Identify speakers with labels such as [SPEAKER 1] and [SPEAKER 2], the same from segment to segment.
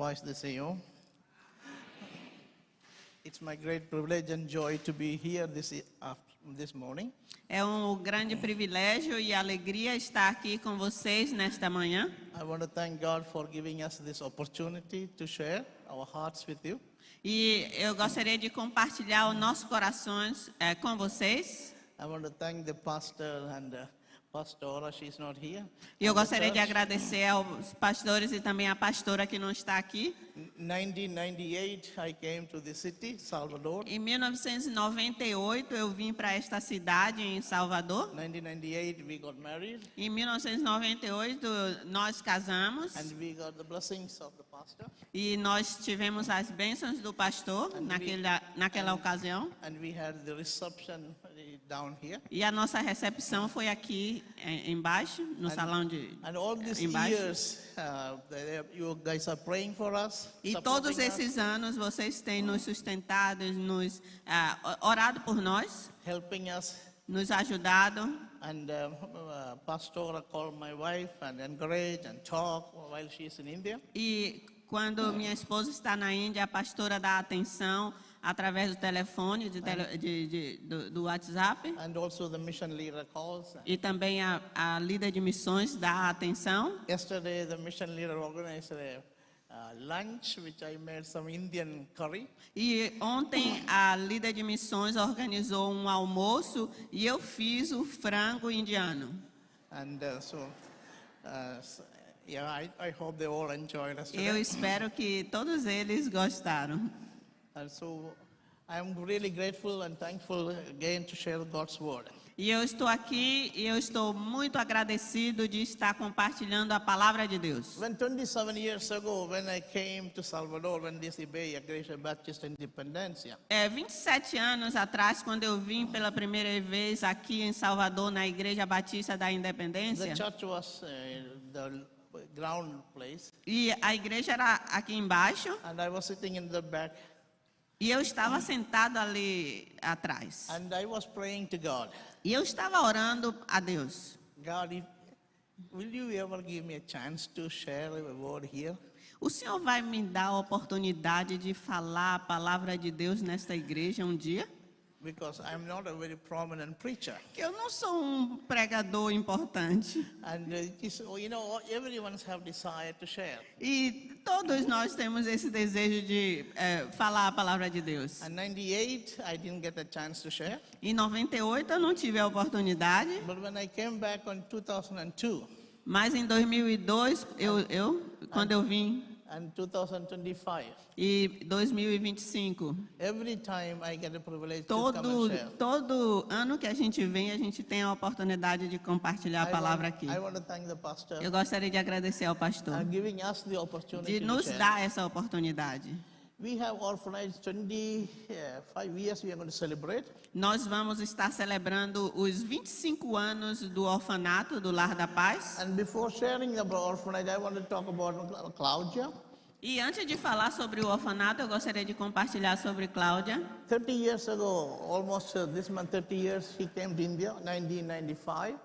[SPEAKER 1] paz do Senhor. It's my great privilege and joy to be here this morning.
[SPEAKER 2] É um grande privilégio e alegria estar aqui com vocês nesta manhã.
[SPEAKER 1] I want to thank God for giving us this opportunity to share our hearts with you.
[SPEAKER 2] E eu gostaria de compartilhar os nossos corações com vocês.
[SPEAKER 1] I want to thank the pastor and pastora, she's not here.
[SPEAKER 2] E eu
[SPEAKER 1] and the
[SPEAKER 2] gostaria de
[SPEAKER 1] church.
[SPEAKER 2] agradecer aos pastores e também à pastora que não está aqui.
[SPEAKER 1] 1998, I came to the city, Salvador.
[SPEAKER 2] Em 1998 eu vim para esta cidade em Salvador.
[SPEAKER 1] 1998, we got married
[SPEAKER 2] Em 1998 nós casamos
[SPEAKER 1] and we got the blessings of the pastor.
[SPEAKER 2] e nós tivemos as bênçãos do pastor naquela ocasião.
[SPEAKER 1] And we had the reception down here.
[SPEAKER 2] E a nossa recepção foi aqui embaixo, no salão de
[SPEAKER 1] And all these
[SPEAKER 2] embaixo.
[SPEAKER 1] years, you guys are praying for us.
[SPEAKER 2] E
[SPEAKER 1] supporting
[SPEAKER 2] todos
[SPEAKER 1] us,
[SPEAKER 2] esses anos vocês têm nos sustentado, nos orado por nós,
[SPEAKER 1] helping us.
[SPEAKER 2] nos ajudado.
[SPEAKER 1] And Pastora called my wife and encourage and talk while she's in India.
[SPEAKER 2] E quando minha esposa está na Índia, a pastora dá atenção através do telefone, do WhatsApp.
[SPEAKER 1] And also the mission leader calls.
[SPEAKER 2] E também a líder de missões dá atenção.
[SPEAKER 1] Yesterday, the mission leader organized a lunch, which I made some Indian curry.
[SPEAKER 2] E ontem a líder de missões organizou um almoço e eu fiz o frango indiano.
[SPEAKER 1] And yeah, I hope they all enjoyed yesterday.
[SPEAKER 2] Eu espero que todos eles gostaram.
[SPEAKER 1] And so I'm really grateful and thankful again to share God's word.
[SPEAKER 2] E eu estou aqui e eu estou muito agradecido de estar compartilhando a palavra de Deus.
[SPEAKER 1] When 27 years ago, when I came to Salvador, when this Bay, a Igreja Batista Independência,
[SPEAKER 2] 27 anos atrás, quando eu vim pela primeira vez aqui em Salvador, na Igreja Batista da Independência,
[SPEAKER 1] the church was the ground place,
[SPEAKER 2] e a igreja era aqui embaixo,
[SPEAKER 1] and I was sitting in the back,
[SPEAKER 2] e eu estava sentado ali atrás.
[SPEAKER 1] and I was praying to God.
[SPEAKER 2] E eu estava orando a Deus.
[SPEAKER 1] God, will you ever give me a chance to share a word here?
[SPEAKER 2] O Senhor vai me dar a oportunidade de falar a palavra de Deus nesta igreja um dia?
[SPEAKER 1] Because I'm not a very prominent preacher.
[SPEAKER 2] Eu não sou um pregador importante.
[SPEAKER 1] And everyone have desire to share.
[SPEAKER 2] E todos nós temos esse desejo de falar a palavra de Deus.
[SPEAKER 1] In 98, I didn't get a chance to share.
[SPEAKER 2] Em 98 eu não tive a oportunidade,
[SPEAKER 1] But when I came back in 2002,
[SPEAKER 2] mas em 2002, quando eu vim,
[SPEAKER 1] and 2025,
[SPEAKER 2] e 2025,
[SPEAKER 1] every time I get a privilege to come and share.
[SPEAKER 2] todo ano que a gente vem, a gente tem a oportunidade de compartilhar a palavra aqui.
[SPEAKER 1] I want to thank the pastor
[SPEAKER 2] Eu gostaria de agradecer ao pastor
[SPEAKER 1] for giving us the opportunity
[SPEAKER 2] de
[SPEAKER 1] to
[SPEAKER 2] nos
[SPEAKER 1] share.
[SPEAKER 2] dar essa oportunidade.
[SPEAKER 1] We have orphanage 25 years we are going to celebrate.
[SPEAKER 2] Nós vamos estar celebrando os 25 anos do orfanato do Lar da Paz.
[SPEAKER 1] And before sharing about orphanage, I want to talk about Claudia.
[SPEAKER 2] E antes de falar sobre o orfanato, eu gostaria de compartilhar sobre Cláudia.
[SPEAKER 1] 30 years ago, almost this month 30 years, she came to India, 1995.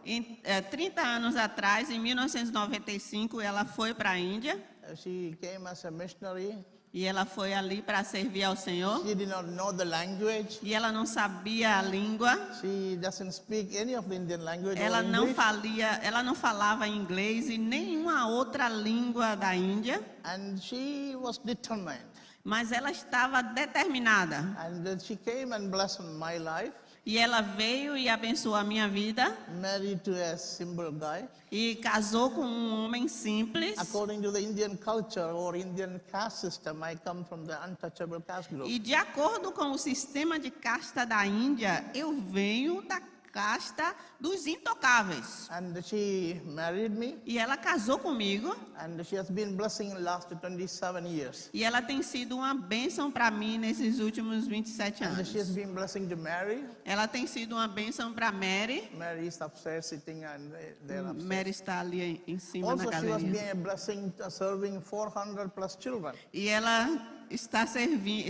[SPEAKER 2] 30 anos atrás, em 1995, ela foi para a Índia.
[SPEAKER 1] She came as a missionary.
[SPEAKER 2] E ela foi ali para servir ao Senhor.
[SPEAKER 1] She did not know the language.
[SPEAKER 2] E ela não sabia a língua.
[SPEAKER 1] She doesn't speak any of the Indian language or
[SPEAKER 2] Ela não
[SPEAKER 1] English.
[SPEAKER 2] falava inglês e nenhuma outra língua da Índia.
[SPEAKER 1] And she was determined.
[SPEAKER 2] Mas ela estava determinada.
[SPEAKER 1] And she came and blessed my life.
[SPEAKER 2] E ela veio e abençoou a minha vida.
[SPEAKER 1] Married to a simple guy.
[SPEAKER 2] E casou com um homem simples.
[SPEAKER 1] According to the Indian culture or Indian caste system, I come from the untouchable caste group.
[SPEAKER 2] E de acordo com o sistema de casta da Índia, eu venho da casta dos intocáveis.
[SPEAKER 1] And she married me.
[SPEAKER 2] E ela casou comigo.
[SPEAKER 1] And she has been blessing the last 27 years.
[SPEAKER 2] E ela tem sido uma bênção para mim nesses últimos 27
[SPEAKER 1] And
[SPEAKER 2] anos.
[SPEAKER 1] she has been blessing to Mary.
[SPEAKER 2] Ela tem sido uma bênção para Mary.
[SPEAKER 1] Mary is upstairs sitting and there upstairs.
[SPEAKER 2] Mary está ali em cima
[SPEAKER 1] Also,
[SPEAKER 2] na
[SPEAKER 1] she was
[SPEAKER 2] galeria.
[SPEAKER 1] being a blessing, serving 400 plus children.
[SPEAKER 2] E ela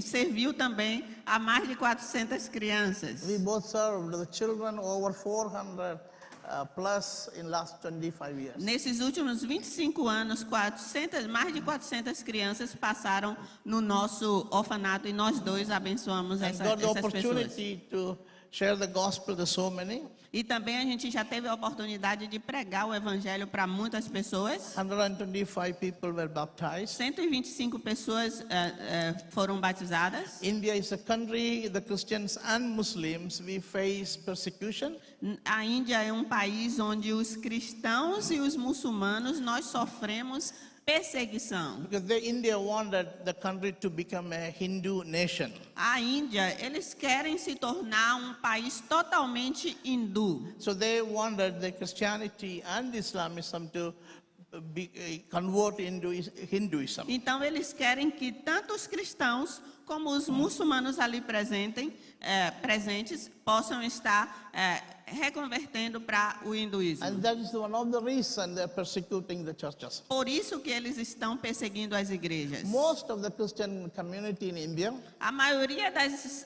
[SPEAKER 2] serviu também a mais de 400 crianças.
[SPEAKER 1] We both served the children over 400 plus in last 25 years.
[SPEAKER 2] Nesses últimos 25 anos, mais de 400 crianças passaram no nosso orfanato e nós dois abençoamos
[SPEAKER 1] And got the
[SPEAKER 2] essas pessoas.
[SPEAKER 1] opportunity to share the gospel to so many.
[SPEAKER 2] E também a gente já teve a oportunidade de pregar o evangelho para muitas pessoas.
[SPEAKER 1] 125 people were baptized.
[SPEAKER 2] 125 pessoas foram batizadas.
[SPEAKER 1] India is a country, the Christians and Muslims, we face persecution.
[SPEAKER 2] A Índia é um país onde os cristãos e os muçulmanos nós sofremos perseguição.
[SPEAKER 1] Because India wanted the country to become a Hindu nation.
[SPEAKER 2] A Índia, eles querem se tornar um país totalmente hindu.
[SPEAKER 1] So they wanted the Christianity and Islamism to convert into Hinduism.
[SPEAKER 2] Então eles querem que tanto os cristãos como os muçulmanos ali presentes possam estar reconvertendo para o hinduísmo.
[SPEAKER 1] And that is one of the reasons they're persecuting the churches.
[SPEAKER 2] Por isso que eles estão perseguindo as igrejas.
[SPEAKER 1] Most of the Christian community in India,
[SPEAKER 2] A maioria das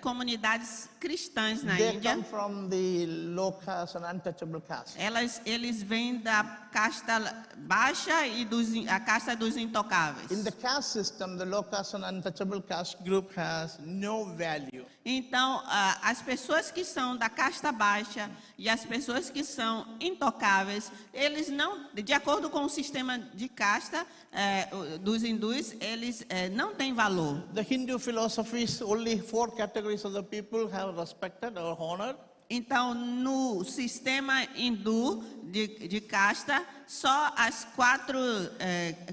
[SPEAKER 2] comunidades cristãs na
[SPEAKER 1] they
[SPEAKER 2] Índia,
[SPEAKER 1] come from the low caste and untouchable caste.
[SPEAKER 2] eles vêm da casta baixa e a casta dos intocáveis.
[SPEAKER 1] In the caste system, the low caste and untouchable caste group has no value.
[SPEAKER 2] Então, as pessoas que são da casta baixa e as pessoas que são intocáveis, eles não, de acordo com o sistema de casta dos hindus, eles não têm valor.
[SPEAKER 1] The Hindu philosophies, only 4 categories of the people have respected or honored.
[SPEAKER 2] Então, no sistema hindu de casta, só as 4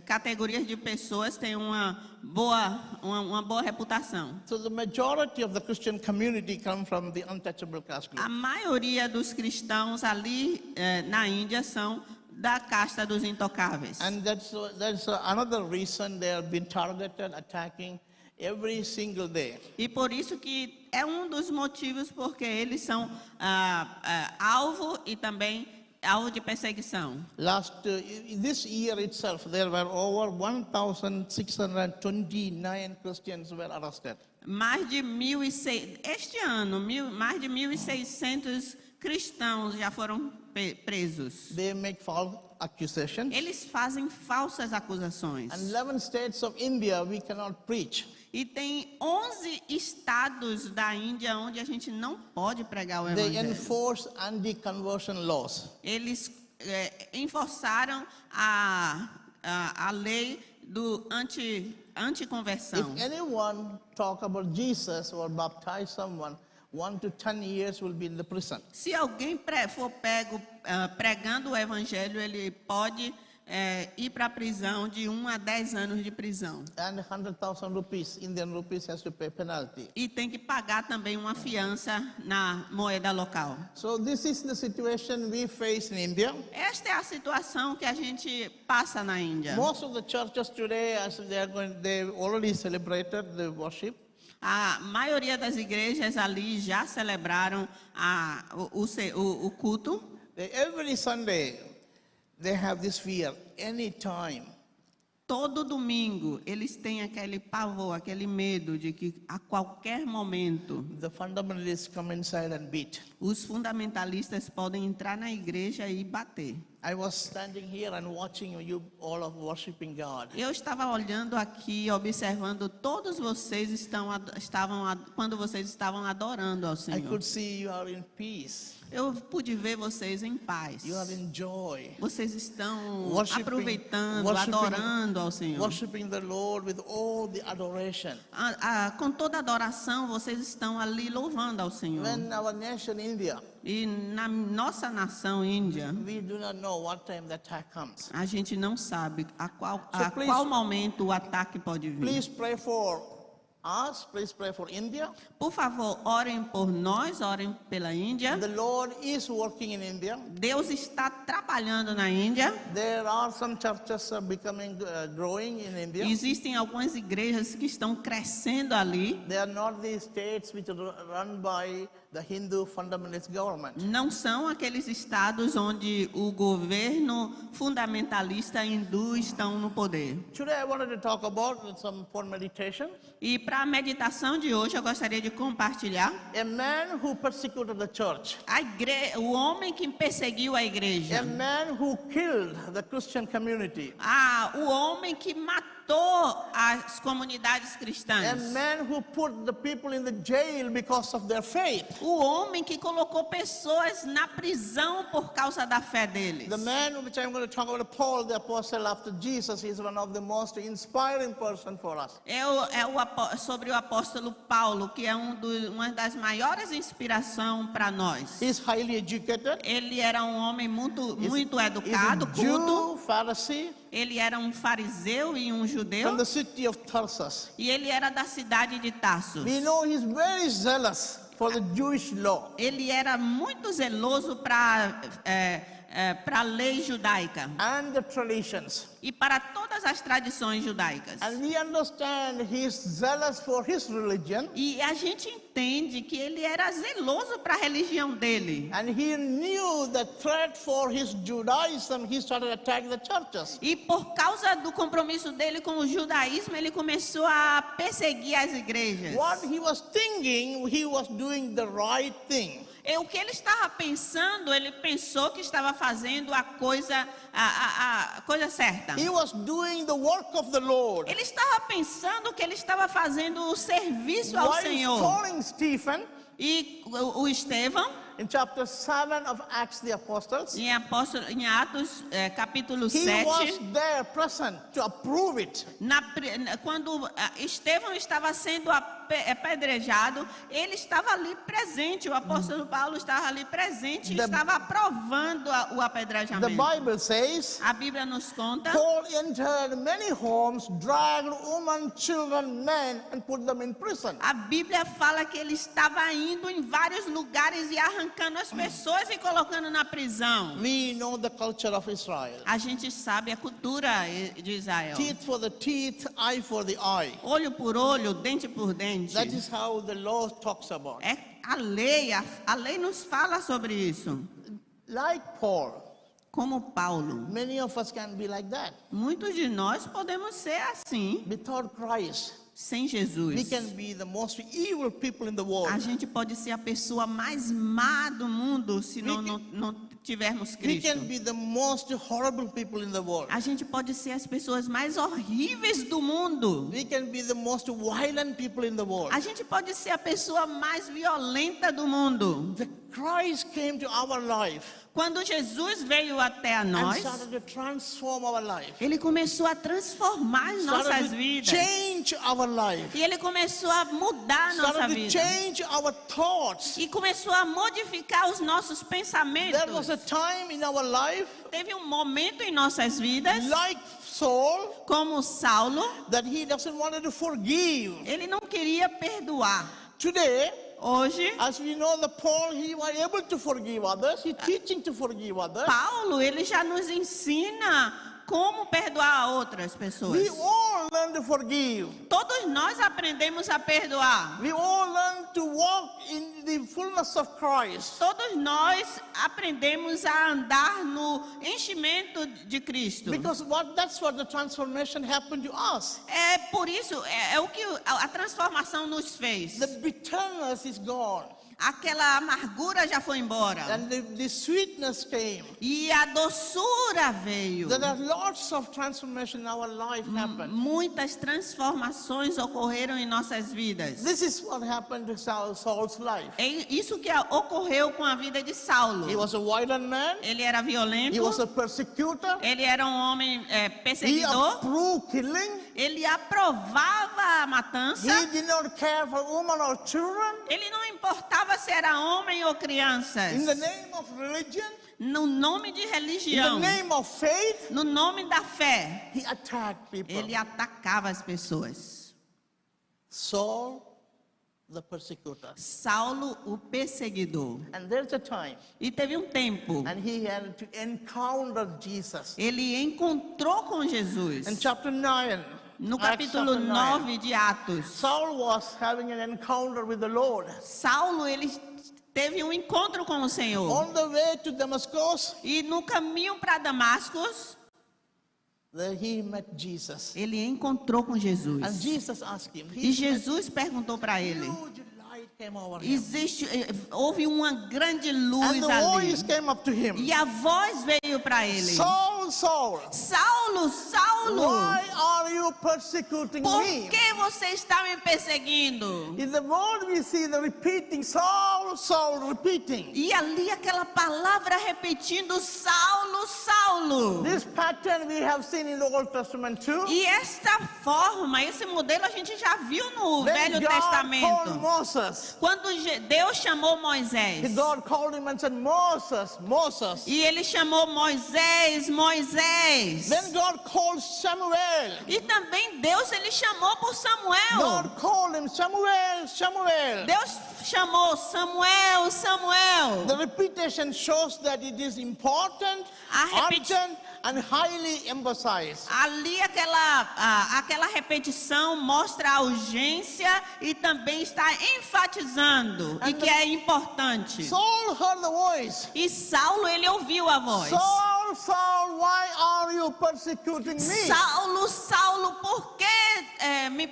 [SPEAKER 2] categorias de pessoas têm uma boa reputação.
[SPEAKER 1] So the majority of the Christian community come from the untouchable caste group.
[SPEAKER 2] A maioria dos cristãos ali na Índia são da casta dos intocáveis.
[SPEAKER 1] And that's another reason they have been targeted, attacking every single day.
[SPEAKER 2] E por isso que é um dos motivos porque eles são alvo e também alvo de perseguição.
[SPEAKER 1] This year itself, there were over 1,629 Christians were arrested.
[SPEAKER 2] Este ano, mais de 1.600 cristãos já foram presos.
[SPEAKER 1] They make false accusations.
[SPEAKER 2] Eles fazem falsas acusações.
[SPEAKER 1] And 11 states of India we cannot preach.
[SPEAKER 2] E tem 11 estados da Índia onde a gente não pode pregar o
[SPEAKER 1] They
[SPEAKER 2] evangelho.
[SPEAKER 1] enforce anti-conversion laws.
[SPEAKER 2] Eles enforçaram a lei do anticonversão.
[SPEAKER 1] If anyone talk about Jesus or baptize someone, 1 to 10 years will be in the prison.
[SPEAKER 2] Se alguém for pego pregando o evangelho, ele pode ir para a prisão de 1 a 10 anos de prisão.
[SPEAKER 1] And 100,000 rupees, Indian rupees, has to pay penalty.
[SPEAKER 2] E tem que pagar também uma fiança na moeda local.
[SPEAKER 1] So this is the situation we face in India.
[SPEAKER 2] Esta é a situação que a gente passa na Índia.
[SPEAKER 1] Most of the churches today, as they already celebrated the worship.
[SPEAKER 2] A maioria das igrejas ali já celebraram o culto.
[SPEAKER 1] Every Sunday, they have this fear. Anytime,
[SPEAKER 2] Todo domingo eles têm aquele pavor, aquele medo de que a qualquer momento
[SPEAKER 1] the fundamentalists come inside and beat.
[SPEAKER 2] os fundamentalistas podem entrar na igreja e bater.
[SPEAKER 1] I was standing here and watching you all of worshiping God.
[SPEAKER 2] Eu estava olhando aqui, observando todos vocês quando vocês estavam adorando ao
[SPEAKER 1] I
[SPEAKER 2] Senhor.
[SPEAKER 1] could see you are in peace.
[SPEAKER 2] Eu pude ver vocês em paz.
[SPEAKER 1] You are in joy.
[SPEAKER 2] Vocês estão
[SPEAKER 1] Worshiping-
[SPEAKER 2] aproveitando,
[SPEAKER 1] worshiping-
[SPEAKER 2] adorando ao Senhor.
[SPEAKER 1] Worshiping the Lord with all the adoration.
[SPEAKER 2] Com toda adoração, vocês estão ali louvando ao Senhor.
[SPEAKER 1] When our nation India,
[SPEAKER 2] E na nossa nação Índia,
[SPEAKER 1] we do not know what time the attack comes.
[SPEAKER 2] a gente não sabe a qual
[SPEAKER 1] please-
[SPEAKER 2] momento o ataque pode vir.
[SPEAKER 1] Please pray for us, please pray for India.
[SPEAKER 2] Por favor, orem por nós, orem pela Índia.
[SPEAKER 1] The Lord is working in India.
[SPEAKER 2] Deus está trabalhando na Índia.
[SPEAKER 1] There are some churches growing in India.
[SPEAKER 2] Existem algumas igrejas que estão crescendo ali.
[SPEAKER 1] They are not the states which are run by the Hindu fundamentalist government.
[SPEAKER 2] Não são aqueles estados onde o governo fundamentalista hindu estão no poder.
[SPEAKER 1] Today I wanted to talk about some for meditation.
[SPEAKER 2] E para para a meditação de hoje, eu gostaria de compartilhar
[SPEAKER 1] a man who persecuted the church,
[SPEAKER 2] o homem que perseguiu a igreja,
[SPEAKER 1] a man who killed the Christian community,
[SPEAKER 2] o homem que matou as comunidades
[SPEAKER 1] a
[SPEAKER 2] cristãs,
[SPEAKER 1] man who put the people in the jail because of their faith,
[SPEAKER 2] o homem que colocou pessoas na prisão por causa da fé deles.
[SPEAKER 1] the man which I'm going to talk about, Paul the apostle after Jesus. He is one of the most inspiring person for us.
[SPEAKER 2] Sobre o apóstolo Paulo, que é uma das maiores inspirações para nós.
[SPEAKER 1] He's highly educated.
[SPEAKER 2] Ele era um homem muito
[SPEAKER 1] He's
[SPEAKER 2] educado,
[SPEAKER 1] a
[SPEAKER 2] culto.
[SPEAKER 1] Jew, Pharisee,
[SPEAKER 2] Ele era um fariseu e um judeu.
[SPEAKER 1] from the city of Tarsus.
[SPEAKER 2] E ele era da cidade de Tarsus.
[SPEAKER 1] We know he's very zealous for the Jewish law.
[SPEAKER 2] Ele era muito zeloso para a lei judaica
[SPEAKER 1] And the traditions.
[SPEAKER 2] e para todas as tradições judaicas.
[SPEAKER 1] And we understand he's zealous for his religion.
[SPEAKER 2] E a gente entende que ele era zeloso para a religião dele.
[SPEAKER 1] And he knew the threat for his Judaism. He started attacking the churches.
[SPEAKER 2] E por causa do compromisso dele com o judaísmo, ele começou a perseguir as igrejas.
[SPEAKER 1] What he was thinking, he was doing the right thing.
[SPEAKER 2] O que ele estava pensando, ele pensou que estava fazendo a coisa certa.
[SPEAKER 1] He was doing the work of the Lord.
[SPEAKER 2] Ele estava pensando que ele estava fazendo o serviço ao
[SPEAKER 1] While
[SPEAKER 2] Senhor.
[SPEAKER 1] calling Stephen,
[SPEAKER 2] E o Estevão,
[SPEAKER 1] in chapter 7 of Acts the Apostles,
[SPEAKER 2] em Atos capítulo
[SPEAKER 1] he
[SPEAKER 2] 7,
[SPEAKER 1] was there present to approve it.
[SPEAKER 2] quando Estevão estava sendo apedrejado, ele estava ali presente, o apóstolo Paulo estava ali presente e estava aprovando o
[SPEAKER 1] The
[SPEAKER 2] apedrejamento.
[SPEAKER 1] Bible says,
[SPEAKER 2] A Bíblia nos conta
[SPEAKER 1] Paul entered many homes, dragged women, children, men, and put them in prison.
[SPEAKER 2] A Bíblia fala que ele estava indo em vários lugares e arrancando as pessoas e colocando na prisão.
[SPEAKER 1] We know the culture of Israel.
[SPEAKER 2] A gente sabe a cultura de Israel.
[SPEAKER 1] Teeth for the teeth, eye for the eye.
[SPEAKER 2] Olho por olho, dente por dente.
[SPEAKER 1] That is how the law talks about.
[SPEAKER 2] É a lei nos fala sobre isso.
[SPEAKER 1] Like Paul,
[SPEAKER 2] Como Paulo,
[SPEAKER 1] many of us can be like that.
[SPEAKER 2] muitos de nós podemos ser assim,
[SPEAKER 1] Without Christ,
[SPEAKER 2] sem
[SPEAKER 1] we
[SPEAKER 2] Jesus.
[SPEAKER 1] can be the most evil people in the
[SPEAKER 2] A
[SPEAKER 1] world.
[SPEAKER 2] gente pode ser a pessoa mais má do mundo se não tivermos
[SPEAKER 1] We
[SPEAKER 2] Cristo.
[SPEAKER 1] can be the most horrible people in the world.
[SPEAKER 2] A gente pode ser as pessoas mais horríveis do mundo.
[SPEAKER 1] We can be the most violent people in the world.
[SPEAKER 2] A gente pode ser a pessoa mais violenta do mundo.
[SPEAKER 1] The Christ came to our life
[SPEAKER 2] Quando Jesus veio até a
[SPEAKER 1] and
[SPEAKER 2] nós,
[SPEAKER 1] started to transform our life.
[SPEAKER 2] ele começou a transformar as nossas
[SPEAKER 1] Started to
[SPEAKER 2] vidas.
[SPEAKER 1] change our life.
[SPEAKER 2] E ele começou a mudar a nossa
[SPEAKER 1] Started to
[SPEAKER 2] vida.
[SPEAKER 1] change our thoughts.
[SPEAKER 2] E começou a modificar os nossos pensamentos.
[SPEAKER 1] There was a time in our life,
[SPEAKER 2] Teve um momento em nossas vidas,
[SPEAKER 1] like Saul,
[SPEAKER 2] como Saulo,
[SPEAKER 1] that he doesn't want to forgive.
[SPEAKER 2] ele não queria perdoar.
[SPEAKER 1] Today,
[SPEAKER 2] Hoje,
[SPEAKER 1] as we know, the Paul, he was able to forgive others. He's teaching to forgive others.
[SPEAKER 2] Paulo, ele já nos ensina como perdoar outras pessoas.
[SPEAKER 1] We all learn to forgive.
[SPEAKER 2] Todos nós aprendemos a perdoar.
[SPEAKER 1] We all learn to walk in the fullness of Christ.
[SPEAKER 2] Todos nós aprendemos a andar no enchimento de Cristo.
[SPEAKER 1] Because that's what the transformation happened to us.
[SPEAKER 2] É por isso, é o que a transformação nos fez.
[SPEAKER 1] The bitterness is gone.
[SPEAKER 2] Aquela amargura já foi embora.
[SPEAKER 1] And the sweetness came.
[SPEAKER 2] E a doçura veio.
[SPEAKER 1] There are lots of transformation in our life happen.
[SPEAKER 2] Muitas transformações ocorreram em nossas vidas.
[SPEAKER 1] This is what happened to Saul's life.
[SPEAKER 2] É isso que ocorreu com a vida de Saulo.
[SPEAKER 1] He was a violent man.
[SPEAKER 2] Ele era violento.
[SPEAKER 1] He was a persecutor.
[SPEAKER 2] Ele era um homem
[SPEAKER 1] He
[SPEAKER 2] perseguidor.
[SPEAKER 1] approved killing.
[SPEAKER 2] Ele aprovava a matança.
[SPEAKER 1] He did not care for women or children.
[SPEAKER 2] Ele não importava se era homem ou crianças.
[SPEAKER 1] In the name of religion,
[SPEAKER 2] No nome de
[SPEAKER 1] in the
[SPEAKER 2] religião,
[SPEAKER 1] name of faith,
[SPEAKER 2] no nome da fé,
[SPEAKER 1] he attacked people.
[SPEAKER 2] ele atacava as pessoas.
[SPEAKER 1] Saul, the persecutor.
[SPEAKER 2] Saulo, o perseguidor.
[SPEAKER 1] And there's a time,
[SPEAKER 2] E teve um tempo,
[SPEAKER 1] and he had to encounter Jesus.
[SPEAKER 2] ele encontrou com Jesus.
[SPEAKER 1] In chapter 9,
[SPEAKER 2] No
[SPEAKER 1] Acts
[SPEAKER 2] capítulo
[SPEAKER 1] chapter
[SPEAKER 2] 9 de Atos,
[SPEAKER 1] Saul was having an encounter with the Lord.
[SPEAKER 2] Saulo, ele teve um encontro com o Senhor.
[SPEAKER 1] On the way to Damascus,
[SPEAKER 2] E no caminho para Damasco,
[SPEAKER 1] There he met Jesus.
[SPEAKER 2] Ele encontrou com Jesus.
[SPEAKER 1] And Jesus asked him,
[SPEAKER 2] E Jesus perguntou para ele.
[SPEAKER 1] huge light came over him.
[SPEAKER 2] Houve uma grande
[SPEAKER 1] And
[SPEAKER 2] luz
[SPEAKER 1] the
[SPEAKER 2] ali.
[SPEAKER 1] voice came up to him.
[SPEAKER 2] E a voz veio para ele.
[SPEAKER 1] Saul, Saul,
[SPEAKER 2] Saulo, Saulo,
[SPEAKER 1] why are you persecuting
[SPEAKER 2] por
[SPEAKER 1] me?
[SPEAKER 2] que você está me perseguindo?
[SPEAKER 1] In the word we see the repeating, Saul, Saul, repeating.
[SPEAKER 2] E ali aquela palavra repetindo, Saulo, Saulo.
[SPEAKER 1] This pattern we have seen in the Old Testament too.
[SPEAKER 2] E esta forma, esse modelo a gente já viu no
[SPEAKER 1] When
[SPEAKER 2] Velho
[SPEAKER 1] God called
[SPEAKER 2] Testamento.
[SPEAKER 1] Moses,
[SPEAKER 2] Quando Deus chamou Moisés.
[SPEAKER 1] God called him and said, Moses, Moses.
[SPEAKER 2] E ele chamou Moisés, Moisés.
[SPEAKER 1] Then God called Samuel.
[SPEAKER 2] E também Deus ele chamou por Samuel.
[SPEAKER 1] God called him, Samuel, Samuel.
[SPEAKER 2] Deus chamou Samuel, Samuel.
[SPEAKER 1] The repetition shows that it is important, urgent, and highly emphasized.
[SPEAKER 2] Ali aquela repetição mostra a urgência e também está enfatizando e que é importante.
[SPEAKER 1] Saul heard the voice.
[SPEAKER 2] E Saulo ele ouviu a voz.
[SPEAKER 1] Saul, Saul, why are you persecuting me?
[SPEAKER 2] Saulo, Saulo, por que me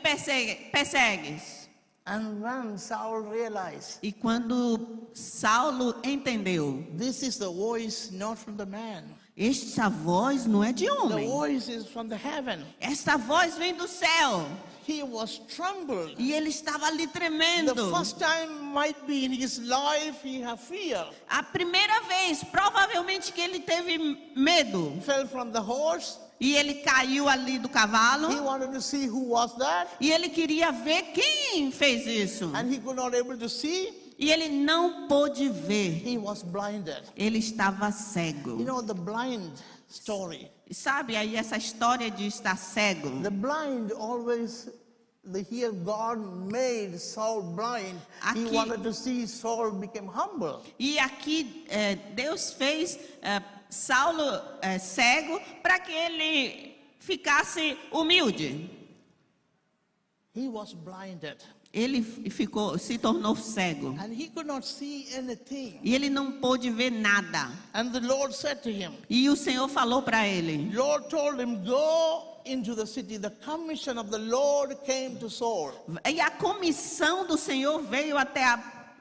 [SPEAKER 2] persegues?
[SPEAKER 1] And when Saul realized,
[SPEAKER 2] E quando Saulo entendeu,
[SPEAKER 1] this is the voice not from the man.
[SPEAKER 2] esta voz não é de
[SPEAKER 1] The
[SPEAKER 2] homem.
[SPEAKER 1] voice is from the heaven.
[SPEAKER 2] Esta voz vem do céu.
[SPEAKER 1] He was trembled.
[SPEAKER 2] E ele estava ali tremendo.
[SPEAKER 1] The first time might be in his life he had fear.
[SPEAKER 2] A primeira vez, provavelmente que ele teve medo.
[SPEAKER 1] Fell from the horse.
[SPEAKER 2] E ele caiu ali do cavalo.
[SPEAKER 1] He wanted to see who was that.
[SPEAKER 2] E ele queria ver quem fez isso.
[SPEAKER 1] And he could not able to see.
[SPEAKER 2] E ele não pôde ver.
[SPEAKER 1] He was blinded.
[SPEAKER 2] Ele estava cego.
[SPEAKER 1] You know the blind story.
[SPEAKER 2] Sabe aí essa história de estar cego?
[SPEAKER 1] The blind always, here God made Saul blind. He
[SPEAKER 2] Aqui-
[SPEAKER 1] wanted to see Saul become humble.
[SPEAKER 2] E aqui Deus fez Saulo cego para que ele ficasse humilde.
[SPEAKER 1] He was blinded.
[SPEAKER 2] Ele se tornou cego.
[SPEAKER 1] And he could not see anything.
[SPEAKER 2] E ele não pôde ver nada.
[SPEAKER 1] And the Lord said to him,
[SPEAKER 2] E o Senhor falou para ele.
[SPEAKER 1] Lord told him, go into the city. The commission of the Lord came to Saul.
[SPEAKER 2] E a comissão do Senhor veio até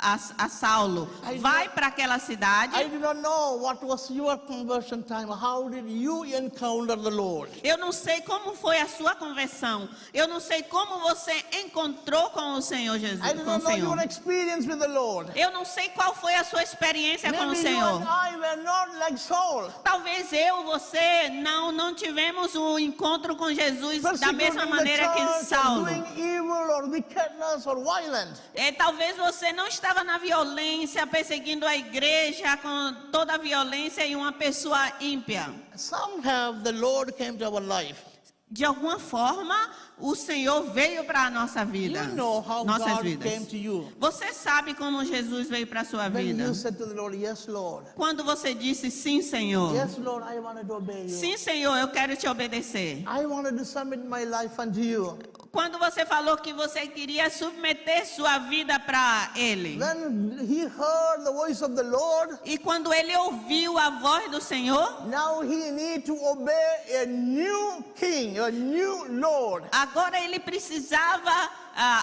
[SPEAKER 2] a Saulo. Vai para aquela cidade.
[SPEAKER 1] I do not know what was your conversion time. How did you encounter the Lord?
[SPEAKER 2] Eu não sei como foi a sua conversão. Eu não sei como você encontrou com o Senhor Jesus.
[SPEAKER 1] I do
[SPEAKER 2] Com o
[SPEAKER 1] not know
[SPEAKER 2] Senhor.
[SPEAKER 1] your experience with the Lord.
[SPEAKER 2] Eu não sei qual foi a sua experiência com o
[SPEAKER 1] Maybe you
[SPEAKER 2] Senhor.
[SPEAKER 1] and I were not like Saul.
[SPEAKER 2] Talvez eu, você, não tivemos um encontro com Jesus da mesma
[SPEAKER 1] Persecuting the
[SPEAKER 2] maneira que
[SPEAKER 1] church, or
[SPEAKER 2] Saulo.
[SPEAKER 1] doing evil or wickedness or violence.
[SPEAKER 2] Talvez você não estava na violência, perseguindo a igreja com toda a violência e uma pessoa ímpia.
[SPEAKER 1] Somehow the Lord came to our life.
[SPEAKER 2] De alguma forma, o Senhor veio para a nossa vida.
[SPEAKER 1] You know how
[SPEAKER 2] Nossas
[SPEAKER 1] God
[SPEAKER 2] vidas.
[SPEAKER 1] came to you.
[SPEAKER 2] Você sabe como Jesus veio para a sua
[SPEAKER 1] When
[SPEAKER 2] vida?
[SPEAKER 1] you said to the Lord, yes, Lord.
[SPEAKER 2] Quando você disse sim, Senhor.
[SPEAKER 1] Yes, Lord, I wanted to obey you.
[SPEAKER 2] Sim, Senhor, eu quero te obedecer.
[SPEAKER 1] I wanted to submit my life unto you.
[SPEAKER 2] Quando você falou que você queria submeter sua vida para Ele.
[SPEAKER 1] When he heard the voice of the Lord,
[SPEAKER 2] E quando ele ouviu a voz do Senhor,
[SPEAKER 1] now he need to obey a new king, a new Lord.
[SPEAKER 2] agora ele precisava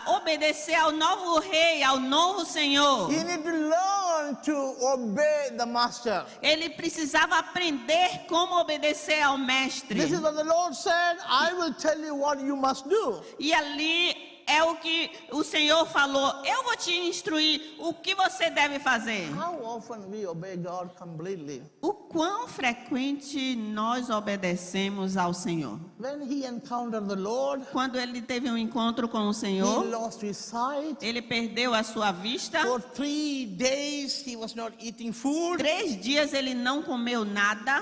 [SPEAKER 2] obedecer ao novo rei, ao novo Senhor.
[SPEAKER 1] He need to learn to obey the master.
[SPEAKER 2] Ele precisava aprender como obedecer ao mestre.
[SPEAKER 1] This is what the Lord said, I will tell you what you must do.
[SPEAKER 2] E ali é o que o Senhor falou. Eu vou te instruir o que você deve fazer.
[SPEAKER 1] How often we obey God completely?
[SPEAKER 2] O quão frequente nós obedecemos ao Senhor?
[SPEAKER 1] When he encountered the Lord,
[SPEAKER 2] Quando ele teve um encontro com o
[SPEAKER 1] he
[SPEAKER 2] Senhor,
[SPEAKER 1] lost his sight.
[SPEAKER 2] ele perdeu a sua vista.
[SPEAKER 1] For 3 days he was not eating food,
[SPEAKER 2] 3 dias ele não comeu nada.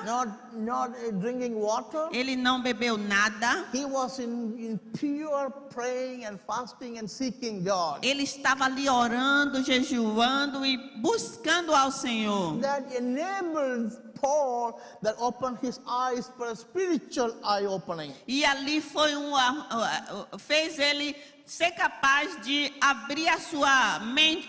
[SPEAKER 1] not drinking water.
[SPEAKER 2] Ele não bebeu nada.
[SPEAKER 1] He was in pure praying and fasting and seeking God.
[SPEAKER 2] Ele estava ali orando, jejuando e buscando ao Senhor.
[SPEAKER 1] That enabled Paul that opened his eyes for a spiritual eye opening.
[SPEAKER 2] E ali foi fez ele ser capaz de abrir a sua mente,